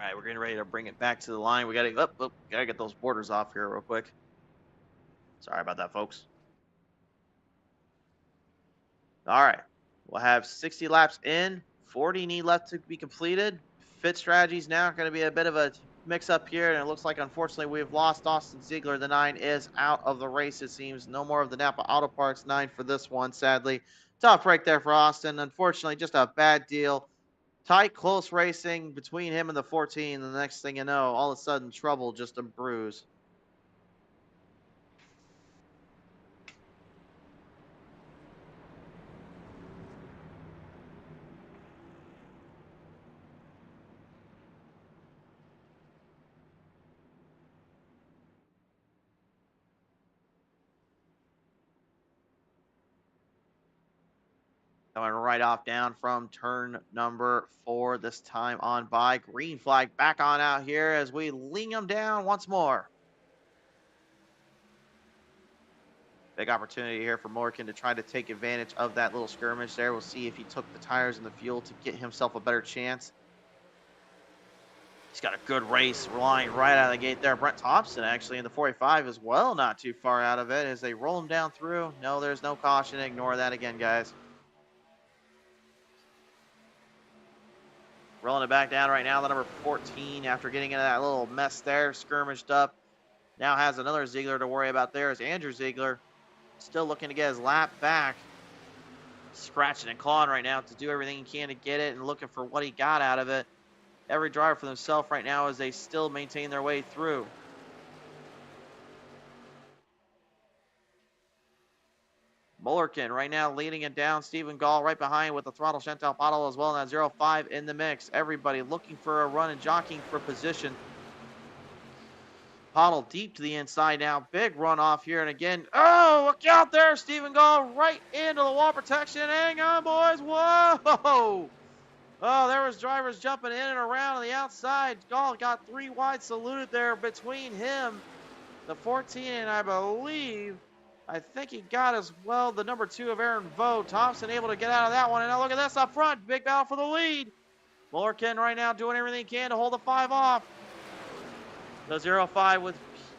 All right, we're getting ready to bring it back to the line. We got to gotta get those borders off here real quick. Sorry about that, folks. All right, we'll have 60 laps in, 40 need left to be completed. Fit strategy's now going to be a bit of a mix-up here, and it looks like, unfortunately, we've lost Austin Ziegler. The 9 is out of the race, it seems. No more of the Napa Auto Parts 9 for this one, sadly. Tough break there for Austin. Unfortunately, just a bad deal. Tight, close racing between him and the 14. And the next thing you know, all of a sudden, trouble, just a bruise. Coming right off down from turn number 4 this time on by. Green flag back on out here as we lean him down once more. Big opportunity here for Morgan to try to take advantage of that little skirmish there. We'll see if he took the tires and the fuel to get himself a better chance. He's got a good race relying right out of the gate there. Brent Thompson actually in the 45 as well, not too far out of it as they roll him down through. No, there's no caution. Ignore that again, guys. Rolling it back down right now, the number 14, after getting into that little mess there, skirmished up. Now has another Ziegler to worry about there. Is Andrew Ziegler still looking to get his lap back. Scratching and clawing right now to do everything he can to get it and looking for what he got out of it. Every driver for themselves right now as they still maintain their way through. Mullerkin right now leading it down. Stephen Gall right behind with the throttle Chantal Bottle as well. And that 0-5 in the mix. Everybody looking for a run and jockeying for position. Pottle deep to the inside now. Big run off here. And again, oh, look out there. Stephen Gall right into the wall protection. Hang on, boys. Whoa. Oh, there was drivers jumping in and around on the outside. Gall got 3 wide saluted there between him, the 14, and I think he got as well the number 2 of Aaron Vogt. Thompson able to get out of that one. And now look at this up front. Big battle for the lead. Mullerkin right now doing everything he can to hold the 5 off. The 0-5 with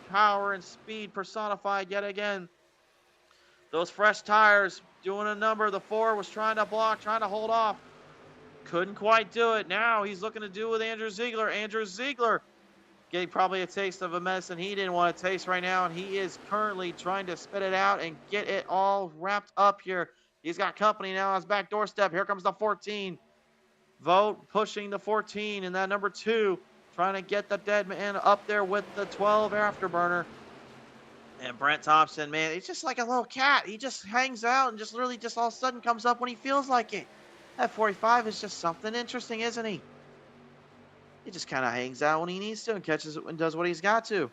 power and speed personified yet again. Those fresh tires doing a number. The 4 was trying to block, trying to hold off. Couldn't quite do it. Now he's looking to do with Andrew Ziegler. Andrew Ziegler getting probably a taste of a medicine he didn't want to taste right now, and he is currently trying to spit it out and get it all wrapped up here. He's got company now on his back doorstep. Here comes the 14. Vogt pushing the 14, and that number 2 trying to get the dead man up there with the 12 afterburner. And Brent Thompson, man, he's just like a little cat. He just hangs out and just literally just all of a sudden comes up when he feels like it. That 45 is just something interesting, isn't he? He just kind of hangs out when he needs to and catches it and does what he's got to.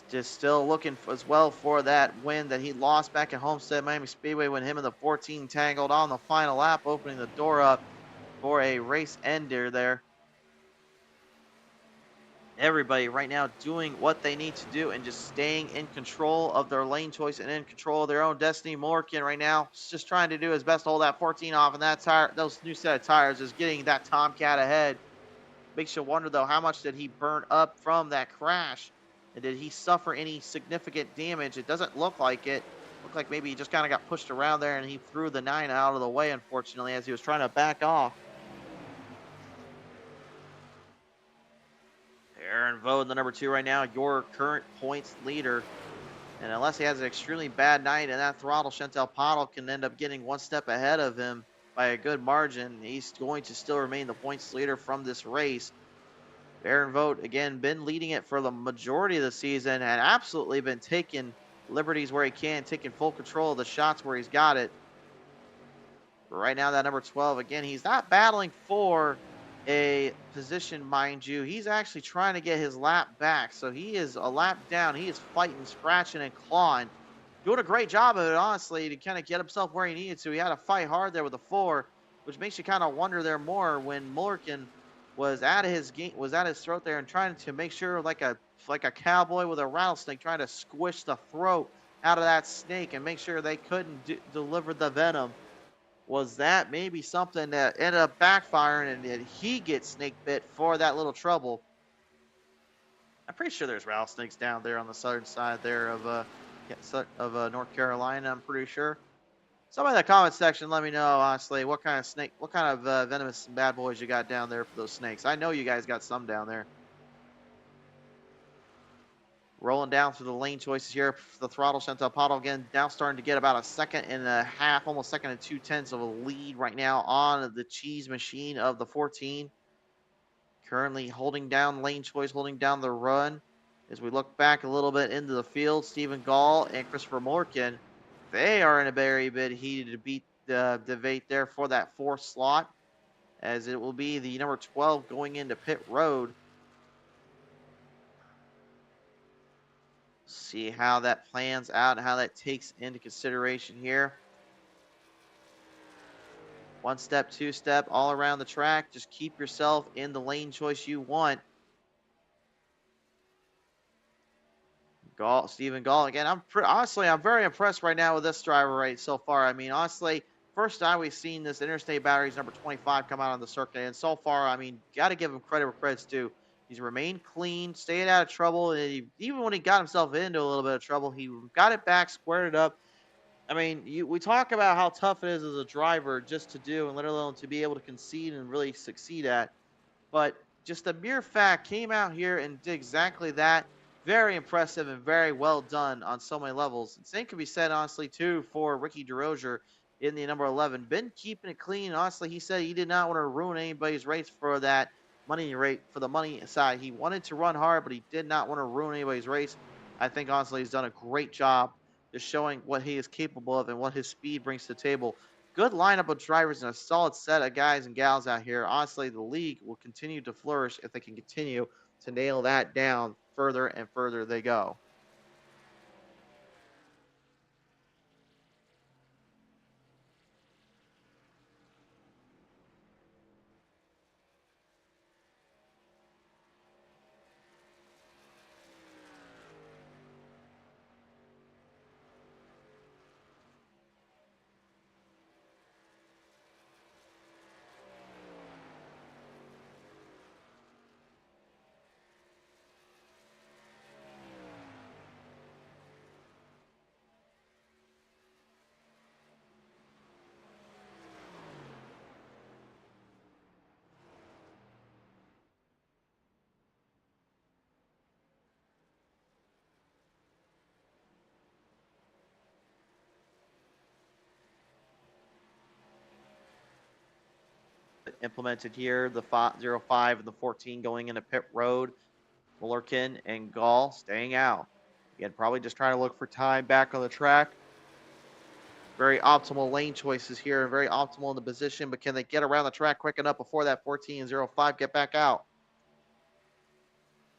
Just still looking as well for that win that he lost back at Homestead Miami Speedway when him and the 14 tangled on the final lap, opening the door up for a race ender there. Everybody right now doing what they need to do and just staying in control of their lane choice and in control of their own destiny. Morgan right now is just trying to do his best to hold that 14 off, and that tire, those new set of tires, is getting that Tomcat ahead. Makes you wonder though, how much did he burn up from that crash, and did he suffer any significant damage? It doesn't look like it. Looked like maybe he just kind of got pushed around there, and he threw the 9 out of the way, unfortunately, as he was trying to back off. Aaron Vogt, the number 2 right now, your current points leader. And unless he has an extremely bad night and that throttle, Chantel Pottle can end up getting one step ahead of him by a good margin, he's going to still remain the points leader from this race. Aaron Vogt, again, been leading it for the majority of the season and absolutely been taking liberties where he can, taking full control of the shots where he's got it. But right now, that number 12, again, he's not battling for a position, mind you. He's actually trying to get his lap back. So he is a lap down. He is fighting, scratching, and clawing. Doing a great job of it, honestly, to kind of get himself where he needed to. He had to fight hard there with the 4, which makes you kind of wonder there more when Mullerkin was at his throat there and trying to make sure, like a cowboy with a rattlesnake, trying to squish the throat out of that snake and make sure they couldn't deliver the venom. Was that maybe something that ended up backfiring and did he get snake bit for that little trouble? I'm pretty sure there's rattlesnakes down there on the southern side there of North Carolina. I'm pretty sure. Somebody in the comment section, let me know honestly what kind of venomous bad boys you got down there for those snakes. I know you guys got some down there. Rolling down through the lane choices here. The throttle, Chantel Pottle again now starting to get about a second and a half, almost second and 2/10 of a lead right now on the cheese machine of the 14. Currently holding down lane choice, holding down the run. As we look back a little bit into the field, Stephen Gall and Christopher Morgan, they are in a very bit heated debate there for that 4th slot, as it will be the number 12 going into pit road. See how that plans out and how that takes into consideration here. 1 step, 2 step, all around the track. Just keep yourself in the lane choice you want. Stephen Gall again. Honestly, I'm very impressed right now with this driver right so far. I mean, honestly, first time we've seen this Interstate Batteries number 25 come out on the circuit, and so far, I mean, got to give him credit where credit's due. He's remained clean, stayed out of trouble, and even when he got himself into a little bit of trouble, he got it back, squared it up. I mean, we talk about how tough it is as a driver just to do, and let alone to be able to concede and really succeed at. But just the mere fact, came out here and did exactly that. Very impressive and very well done on so many levels. And same can be said, honestly, too, for Ricky DeRozier in the number 11. Been keeping it clean. Honestly, he said he did not want to ruin anybody's race for that money rate, for the money side. He wanted to run hard, but he did not want to ruin anybody's race. I think, honestly, he's done a great job just showing what he is capable of and what his speed brings to the table. Good lineup of drivers and a solid set of guys and gals out here. Honestly, the league will continue to flourish if they can continue to nail that down further and further they go. Implemented here, the 05 and the 14 going into pit road. Mullerkin and Gall staying out. Again, probably just trying to look for time back on the track. Very optimal lane choices here and very optimal in the position, but can they get around the track quick enough before that 14 and 05 get back out?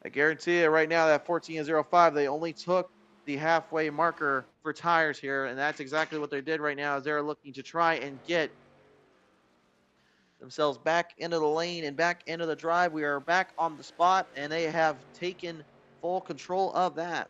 I guarantee you right now that 14.05, they only took the halfway marker for tires here, and that's exactly what they did right now, as they're looking to try and get themselves back into the lane and back into the drive. We are back on the spot, and they have taken full control of that.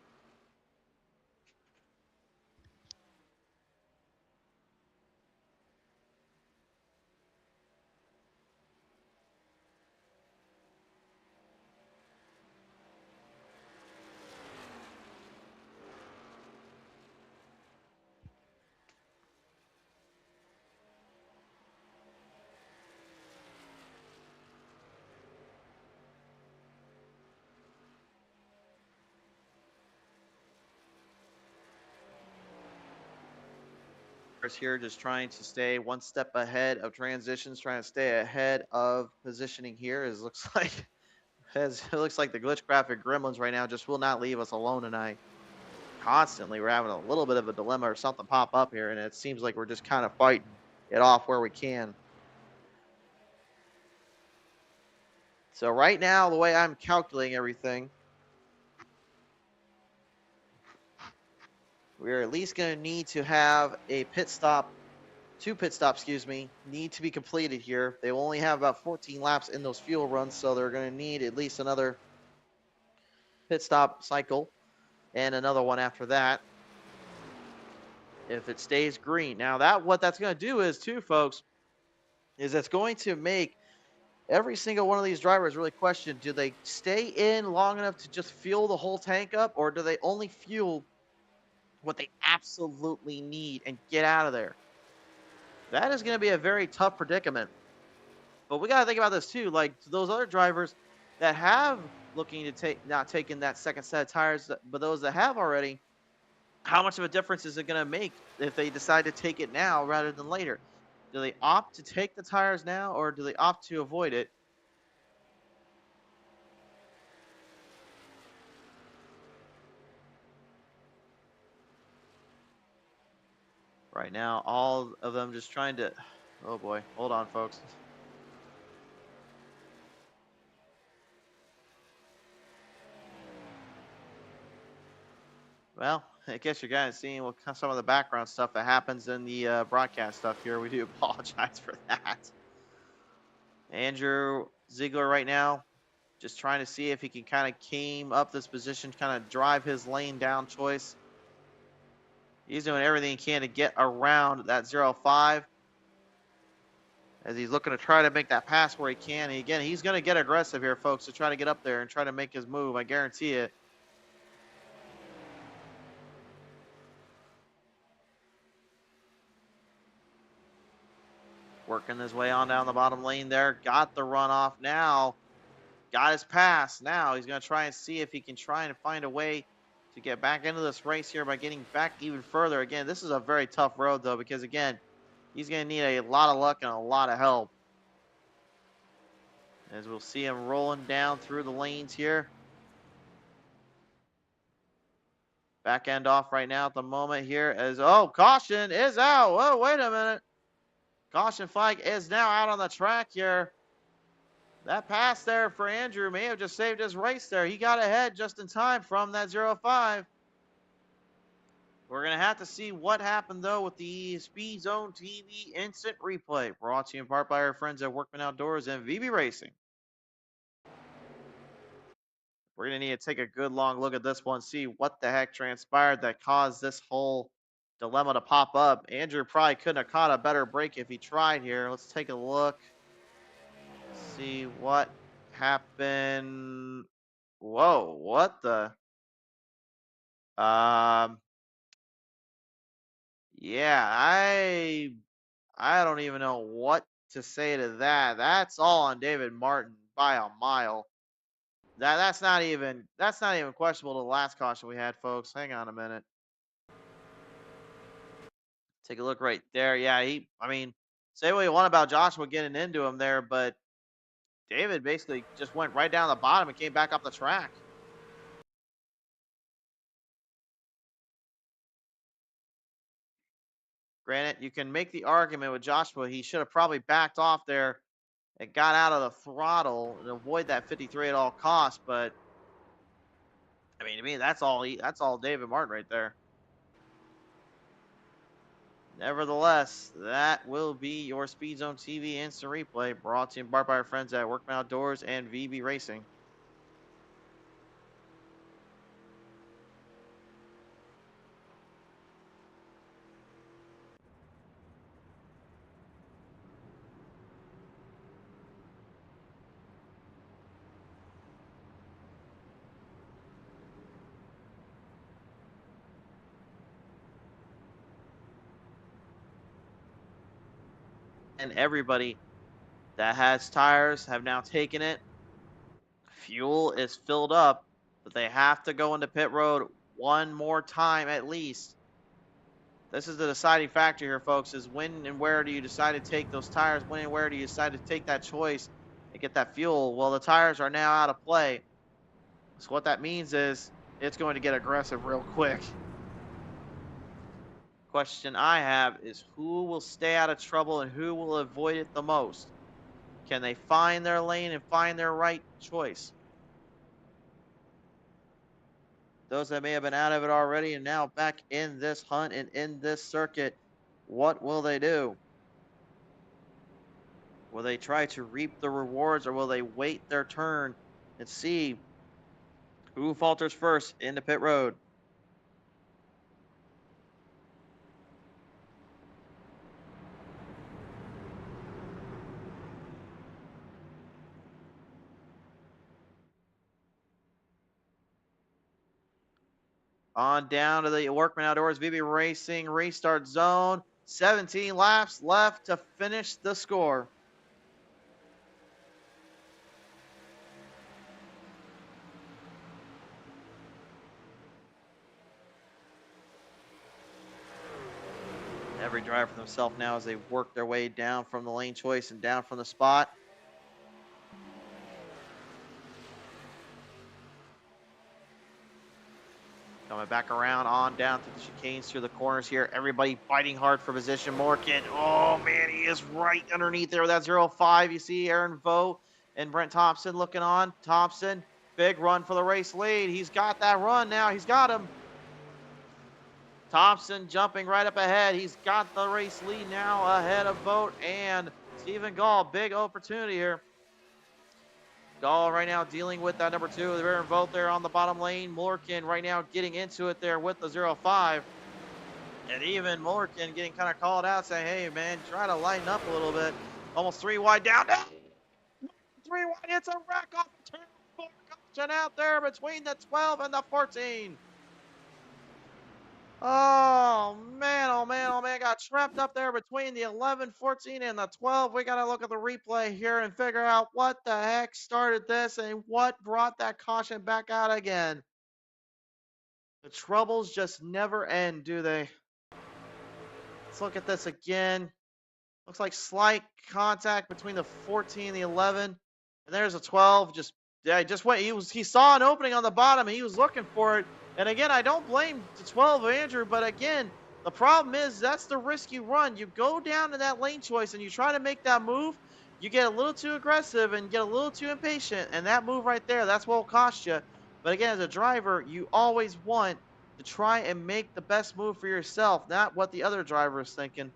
Here just trying to stay one step ahead of transitions, trying to stay ahead of positioning here. As looks like as it looks like the glitch graphic gremlins right now just will not leave us alone tonight. Constantly we're having a little bit of a dilemma or something pop up here, and it seems like we're just kind of fighting it off where we can. So right now, the way I'm calculating everything, we're at least going to need to have a pit stop, two pit stops, excuse me, need to be completed here. They will only have about 14 laps in those fuel runs, so they're going to need at least another pit stop cycle and another one after that if it stays green. Now that what that's going to do is too, folks, is it's going to make every single one of these drivers really question, do they stay in long enough to just fuel the whole tank up, or do they only fuel what they absolutely need and get out of there? That is going to be a very tough predicament. But we got to think about this too. Like those other drivers that have looking to take not taking that second set of tires, but those that have already, how much of a difference is it going to make if they decide to take it now rather than later? Do they opt to take the tires now, or do they opt to avoid it? Right now, all of them just trying to. Oh boy, hold on, folks. Well, I guess you're guys seeing what some of the background stuff that happens in the broadcast stuff here. We do apologize for that. Andrew Ziegler right now just trying to see if he can kind of came up this position, kind of drive his lane down choice. He's doing everything he can to get around that 0-5 as he's looking to try to make that pass where he can. And again, he's going to get aggressive here, folks, to try to get up there and try to make his move. I guarantee it. Working his way on down the bottom lane there. Got the runoff now. Got his pass. Now he's going to try and see if he can try and find a way to get back into this race here by getting back even further. Again, this is a very tough road, though, because, again, he's going to need a lot of luck and a lot of help. As we'll see him rolling down through the lanes here. Back end off right now at the moment here as, oh, caution is out. Whoa, wait a minute. Caution flag is now out on the track here. That pass there for Andrew may have just saved his race there. He got ahead just in time from that 0-5. We're going to have to see what happened, though, with the Speed Zone TV instant replay. Brought to you in part by our friends at Workman Outdoors and VB Racing. We're going to need to take a good long look at this one, see what the heck transpired that caused this whole dilemma to pop up. Andrew probably couldn't have caught a better break if he tried here. Let's take a look. See what happened. Whoa, what the? Um, yeah, I don't even know what to say to that. That's all on David Martin by a mile. That's not even questionable to the last caution we had, folks. Hang on a minute. Take a look right there. Yeah, I mean, say what you want about Joshua getting into him there, but David basically just went right down the bottom and came back up the track. Granted, you can make the argument with Joshua. He should have probably backed off there and got out of the throttle and avoid that 53 at all costs. But I mean, to me, that's all David Martin right there. Nevertheless, that will be your Speed Zone TV instant replay brought to you by our friends at Workman Outdoors and VB Racing. And everybody that has tires have now taken it. Fuel is filled up, but they have to go into pit road one more time at least. This is the deciding factor here, folks, is when and where do you decide to take those tires? When and where do you decide to take that choice and get that fuel? Well, the tires are now out of play. So what that means is it's going to get aggressive real quick. Question I have is who will stay out of trouble and who will avoid it the most? Can they find their lane and find their right choice? Those that may have been out of it already and now back in this hunt and in this circuit, what will they do? Will they try to reap the rewards or will they wait their turn and see who falters first into pit road? On down to the Workman Outdoors VB Racing restart zone. 17 laps left to finish the score. Every driver for themselves now as they work their way down from the lane choice and down from the spot. Coming back around on down through the chicanes, through the corners here. Everybody fighting hard for position. Morgan, oh man, he is right underneath there with that 0-5. You see Aaron Vo and Brent Thompson looking on. Thompson, big run for the race lead. He's got that run now. He's got him. Thompson jumping right up ahead. He's got the race lead now ahead of Vogt and Stephen Gall. Big opportunity here. Gall right now dealing with that number 2. Aaron Vogt there on the bottom lane. Morgan right now getting into it there with the 0-5. And even Morgan getting kind of called out saying, hey, man, try to lighten up a little bit. Almost 3 wide down. 3 wide. It's a wreck off the turn 4. Caution out there between the 12 and the 14. Oh man, oh man, oh man, got trapped up there between the 11, 14, and the 12. We got to look at the replay here and figure out what the heck started this and what brought that caution back out again. The troubles just never end, do they? Let's look at this again. Looks like slight contact between the 14 and the 11. And there's a 12. Just went. He saw an opening on the bottom and he was looking for it. And again, I don't blame the 12 of Andrew, but again, the problem is that's the risk you run. You go down to that lane choice and you try to make that move. You get a little too aggressive and get a little too impatient. And that move right there, that's what will cost you. But again, as a driver, you always want to try and make the best move for yourself, not what the other driver is thinking.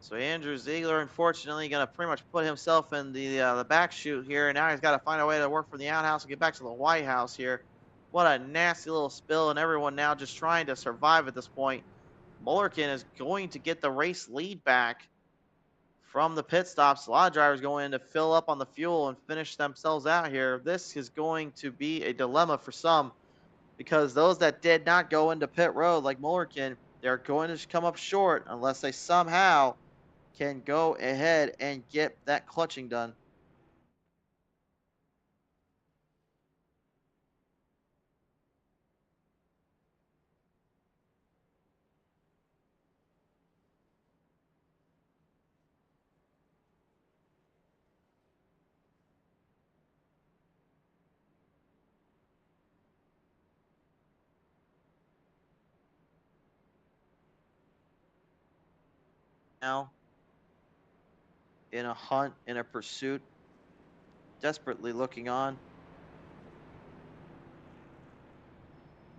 So Andrew Ziegler, unfortunately, going to pretty much put himself in the back chute here, and now he's got to find a way to work from the outhouse and get back to the White House here. What a nasty little spill, and everyone now just trying to survive at this point. Mullerkin is going to get the race lead back from the pit stops. A lot of drivers going in to fill up on the fuel and finish themselves out here. This is going to be a dilemma for some because those that did not go into pit road, like Mullerkin, they're going to come up short unless they somehow can go ahead and get that clutching done. Now, in a hunt, in a pursuit, desperately looking on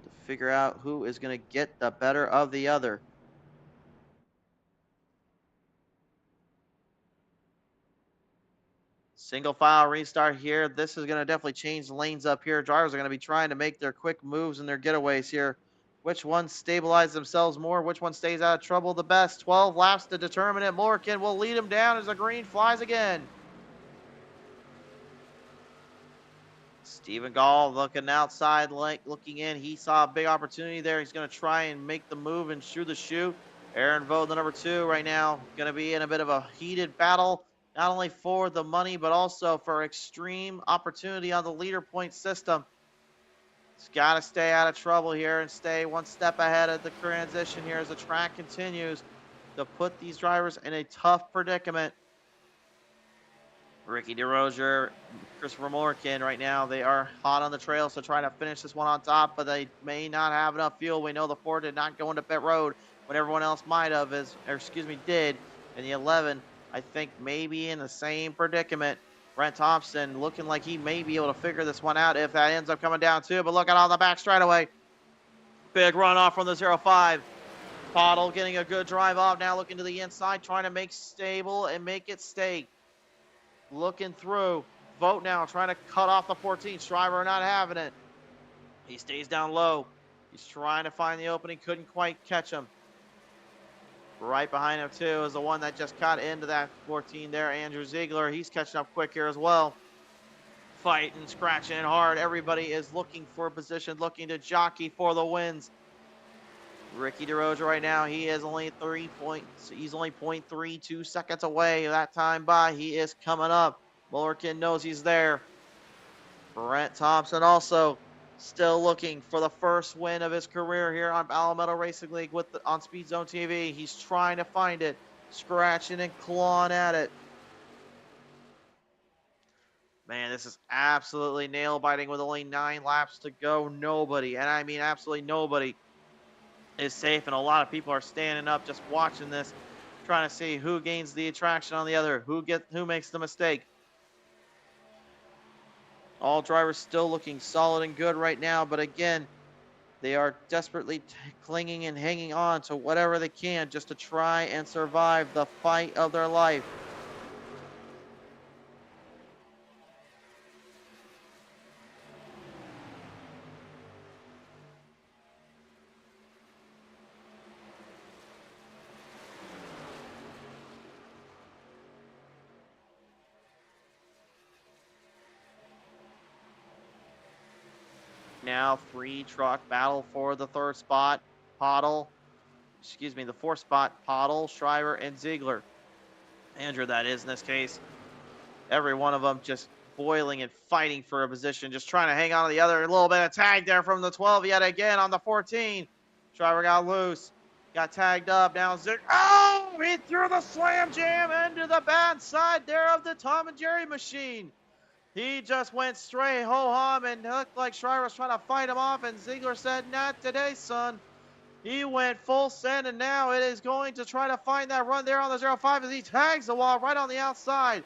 to figure out who is going to get the better of the other. Single file restart here. This is going to definitely change lanes up here. Drivers are going to be trying to make their quick moves and their getaways here. Which ones stabilize themselves more? Which one stays out of trouble the best? 12 laps to determine it. Morgan will lead him down as the green flies again. Stephen Gall looking outside, looking in. He saw a big opportunity there. He's going to try and make the move and shoot the shoot. Aaron Vogt, the number 2 right now, going to be in a bit of a heated battle, not only for the money, but also for extreme opportunity on the leader point system. He's got to stay out of trouble here and stay one step ahead of the transition here as the track continues to put these drivers in a tough predicament. Ricky DeRozier, Christopher Morgan right now, they are hot on the trails to try to finish this one on top, but they may not have enough fuel. We know the 4 did not go into pit road when everyone else might have, did. And the 11, I think, maybe in the same predicament. Brent Thompson looking like he may be able to figure this one out if that ends up coming down too, but look at on the back straightaway. Big runoff from the 05. Pottle getting a good drive off now, looking to the inside, trying to make stable and make it stay. Looking through. Vogt now trying to cut off the 14. Shriver not having it. He stays down low. He's trying to find the opening. Couldn't quite catch him. Right behind him, too, is the one that just cut into that 14 there, Andrew Ziegler. He's catching up quick here as well. Fighting, scratching hard. Everybody is looking for a position, looking to jockey for the wins. Ricky DeRozier right now, he is only 3 points. He's only 0.32 seconds away. That time by, he is coming up. Mullerkin knows he's there. Brent Thompson also still looking for the first win of his career here on Palmetto Racing League on Speed Zone TV. He's trying to find it, scratching and clawing at it. Man, this is absolutely nail-biting with only 9 laps to go. Nobody, and I mean absolutely nobody, is safe, and a lot of people are standing up just watching this, trying to see who gains the attraction on the other, who makes the mistake. All drivers still looking solid and good right now, but again, they are desperately clinging and hanging on to whatever they can just to try and survive the fight of their life. Now 3-truck battle for the 3rd spot. The 4th spot, Pottle, Shriver, and Ziegler. Andrew, that is in this case. Every one of them just boiling and fighting for a position, just trying to hang on to the other. A little bit of tag there from the 12 yet again on the 14. Shriver got loose, got tagged up. Now Ziegler, oh, he threw the slam jam into the bad side there of the Tom and Jerry machine. He just went straight ho-hum and looked like Shriver was trying to fight him off, and Ziegler said, not today, son. He went full send, and now it is going to try to find that run there on the 05 as he tags the wall right on the outside.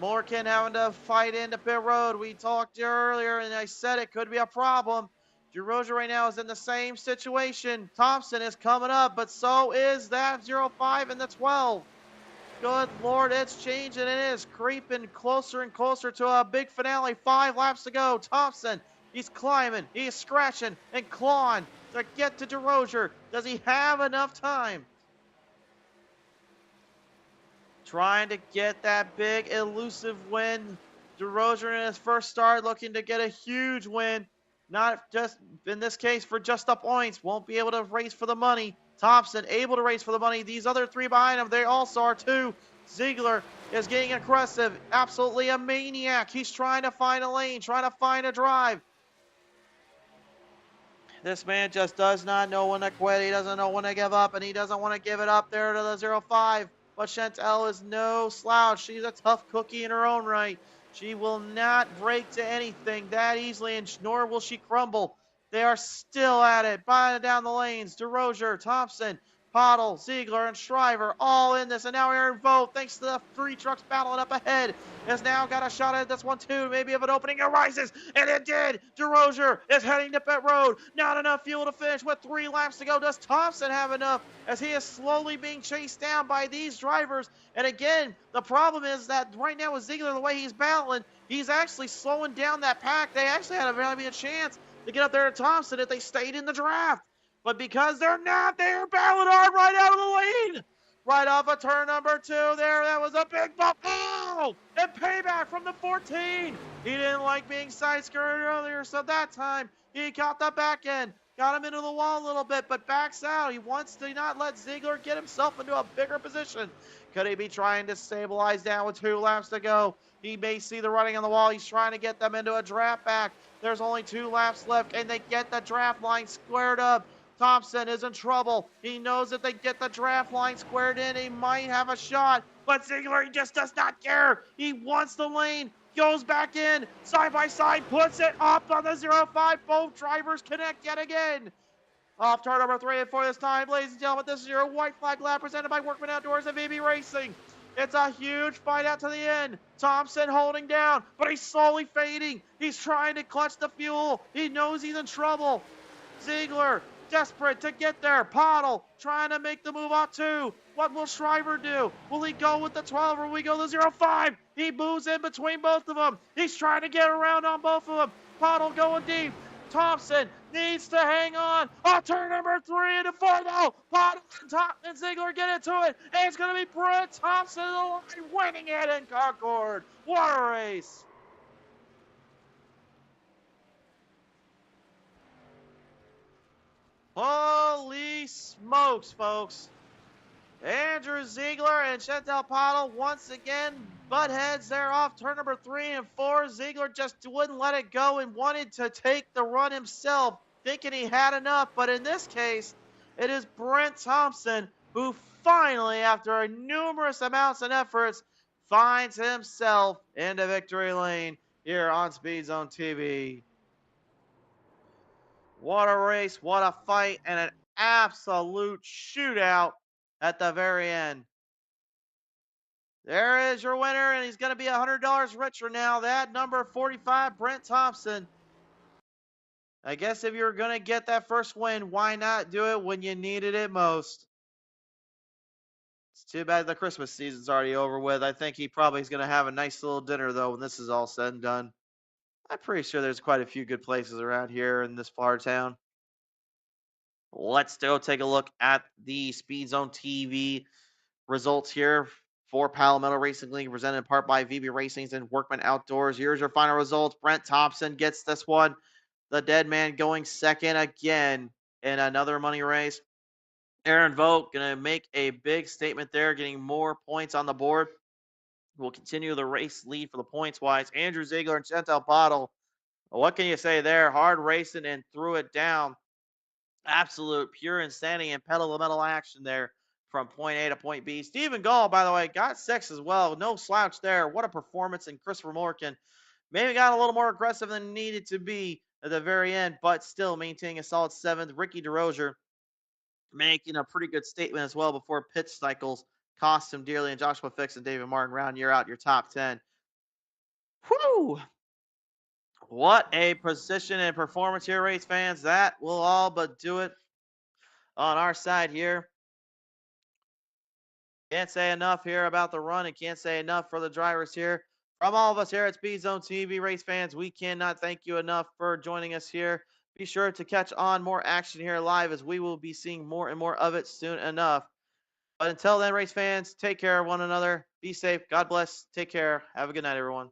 Morgan having to fight into pit road. We talked earlier, and I said it could be a problem. DeRozier right now is in the same situation. Thompson is coming up, but so is that 05 and the 12. Good Lord, it's changing. It is creeping closer and closer to a big finale. 5 laps to go. Thompson, he's climbing, he's scratching and clawing to get to DeRozier. Does he have enough time? Trying to get that big, elusive win. DeRozier in his first start looking to get a huge win. Not just, in this case, for just the points. Won't be able to race for the money. Thompson able to race for the money. These other 3 behind him, they also are too. Ziegler is getting aggressive. Absolutely a maniac. He's trying to find a lane, trying to find a drive. This man just does not know when to quit. He doesn't know when to give up, and he doesn't want to give it up there to the 05. But Chantel is no slouch. She's a tough cookie in her own right. She will not break to anything that easily, and nor will she crumble. They are still at it, buying down the lanes. DeRozier, Thompson, Pottle, Ziegler, and Shriver all in this. And now Aaron Vogt, thanks to the three trucks battling up ahead, has now got a shot at this one too. Maybe if an opening arises, and it did. DeRozier is heading to pit road. Not enough fuel to finish with 3 laps to go. Does Thompson have enough as he is slowly being chased down by these drivers? And again, the problem is that right now with Ziegler, the way he's battling, he's actually slowing down that pack. They actually had a chance to get up there to Thompson if they stayed in the draft. But because they're not, they're battling hard right out of the lead. Right off of turn number 2 there. That was a big bump. Oh! And payback from the 14. He didn't like being side skirted earlier, so that time he caught the back end. Got him into the wall a little bit, but backs out. He wants to not let Ziegler get himself into a bigger position. Could he be trying to stabilize down with 2 laps to go? He may see the running on the wall. He's trying to get them into a draft back. There's only 2 laps left, and they get the draft line squared up. Thompson is in trouble. He knows if they get the draft line squared in, he might have a shot. But Ziegler, he just does not care. He wants the lane, goes back in, side by side, puts it up on the 0-5. Both drivers connect yet again. Off turn number 3 and 4 this time, ladies and gentlemen. This is your white flag lap presented by Workman Outdoors and VB Racing. It's a huge fight out to the end. Thompson holding down, but he's slowly fading. He's trying to clutch the fuel. He knows he's in trouble. Ziegler, desperate to get there. Pottle trying to make the move off 2. What will Shriver do? Will he go with the 12 or will he go the 0-5? He moves in between both of them. He's trying to get around on both of them. Pottle going deep. Thompson needs to hang on. Turn number 3 into 4 though. Pottle and Ziegler get into it. And it's going to be Brent Thompson the line winning it in Concord. What a race. Holy smokes, folks. Andrew Ziegler and Chantal Pottle once again butt heads there off turn number 3 and 4. Ziegler just wouldn't let it go and wanted to take the run himself, thinking he had enough. But in this case, it is Brent Thompson who finally, after numerous amounts and efforts, finds himself into victory lane here on Speed Zone TV. What a race, what a fight, and an absolute shootout at the very end. There is your winner, and he's going to be $100 richer now. That number 45, Brent Thompson. I guess if you're going to get that first win, why not do it when you needed it most? It's too bad the Christmas season's already over with. I think he probably is going to have a nice little dinner, though, when this is all said and done. I'm pretty sure there's quite a few good places around here in this part of town. Let's go take a look at the Speed Zone TV results here for Palmetto Racing League, presented in part by VB Racings and Workman Outdoors. Here's your final results. Brent Thompson gets this one. The Dead Man going second again in another money race. Aaron Vogt going to make a big statement there, getting more points on the board. Will continue the race lead for the points-wise. Andrew Ziegler and Chantal Pottle, what can you say there? Hard racing and threw it down. Absolute pure insanity and pedal to metal action there from point A to point B. Stephen Gall, by the way, got 6 as well. No slouch there. What a performance. And Christopher Morgan maybe got a little more aggressive than needed to be at the very end, but still maintaining a solid 7th. Ricky DeRozier making a pretty good statement as well before pit cycles cost him dearly. And Joshua Fix and David Martin round year out your top 10. Whew! What a position and performance here, race fans. That will all but do it on our side here. Can't say enough here about the run and can't say enough for the drivers here. From all of us here at Speed Zone TV, race fans, we cannot thank you enough for joining us here. Be sure to catch on more action here live as we will be seeing more and more of it soon enough. But until then, race fans, take care of one another. Be safe. God bless. Take care. Have a good night, everyone.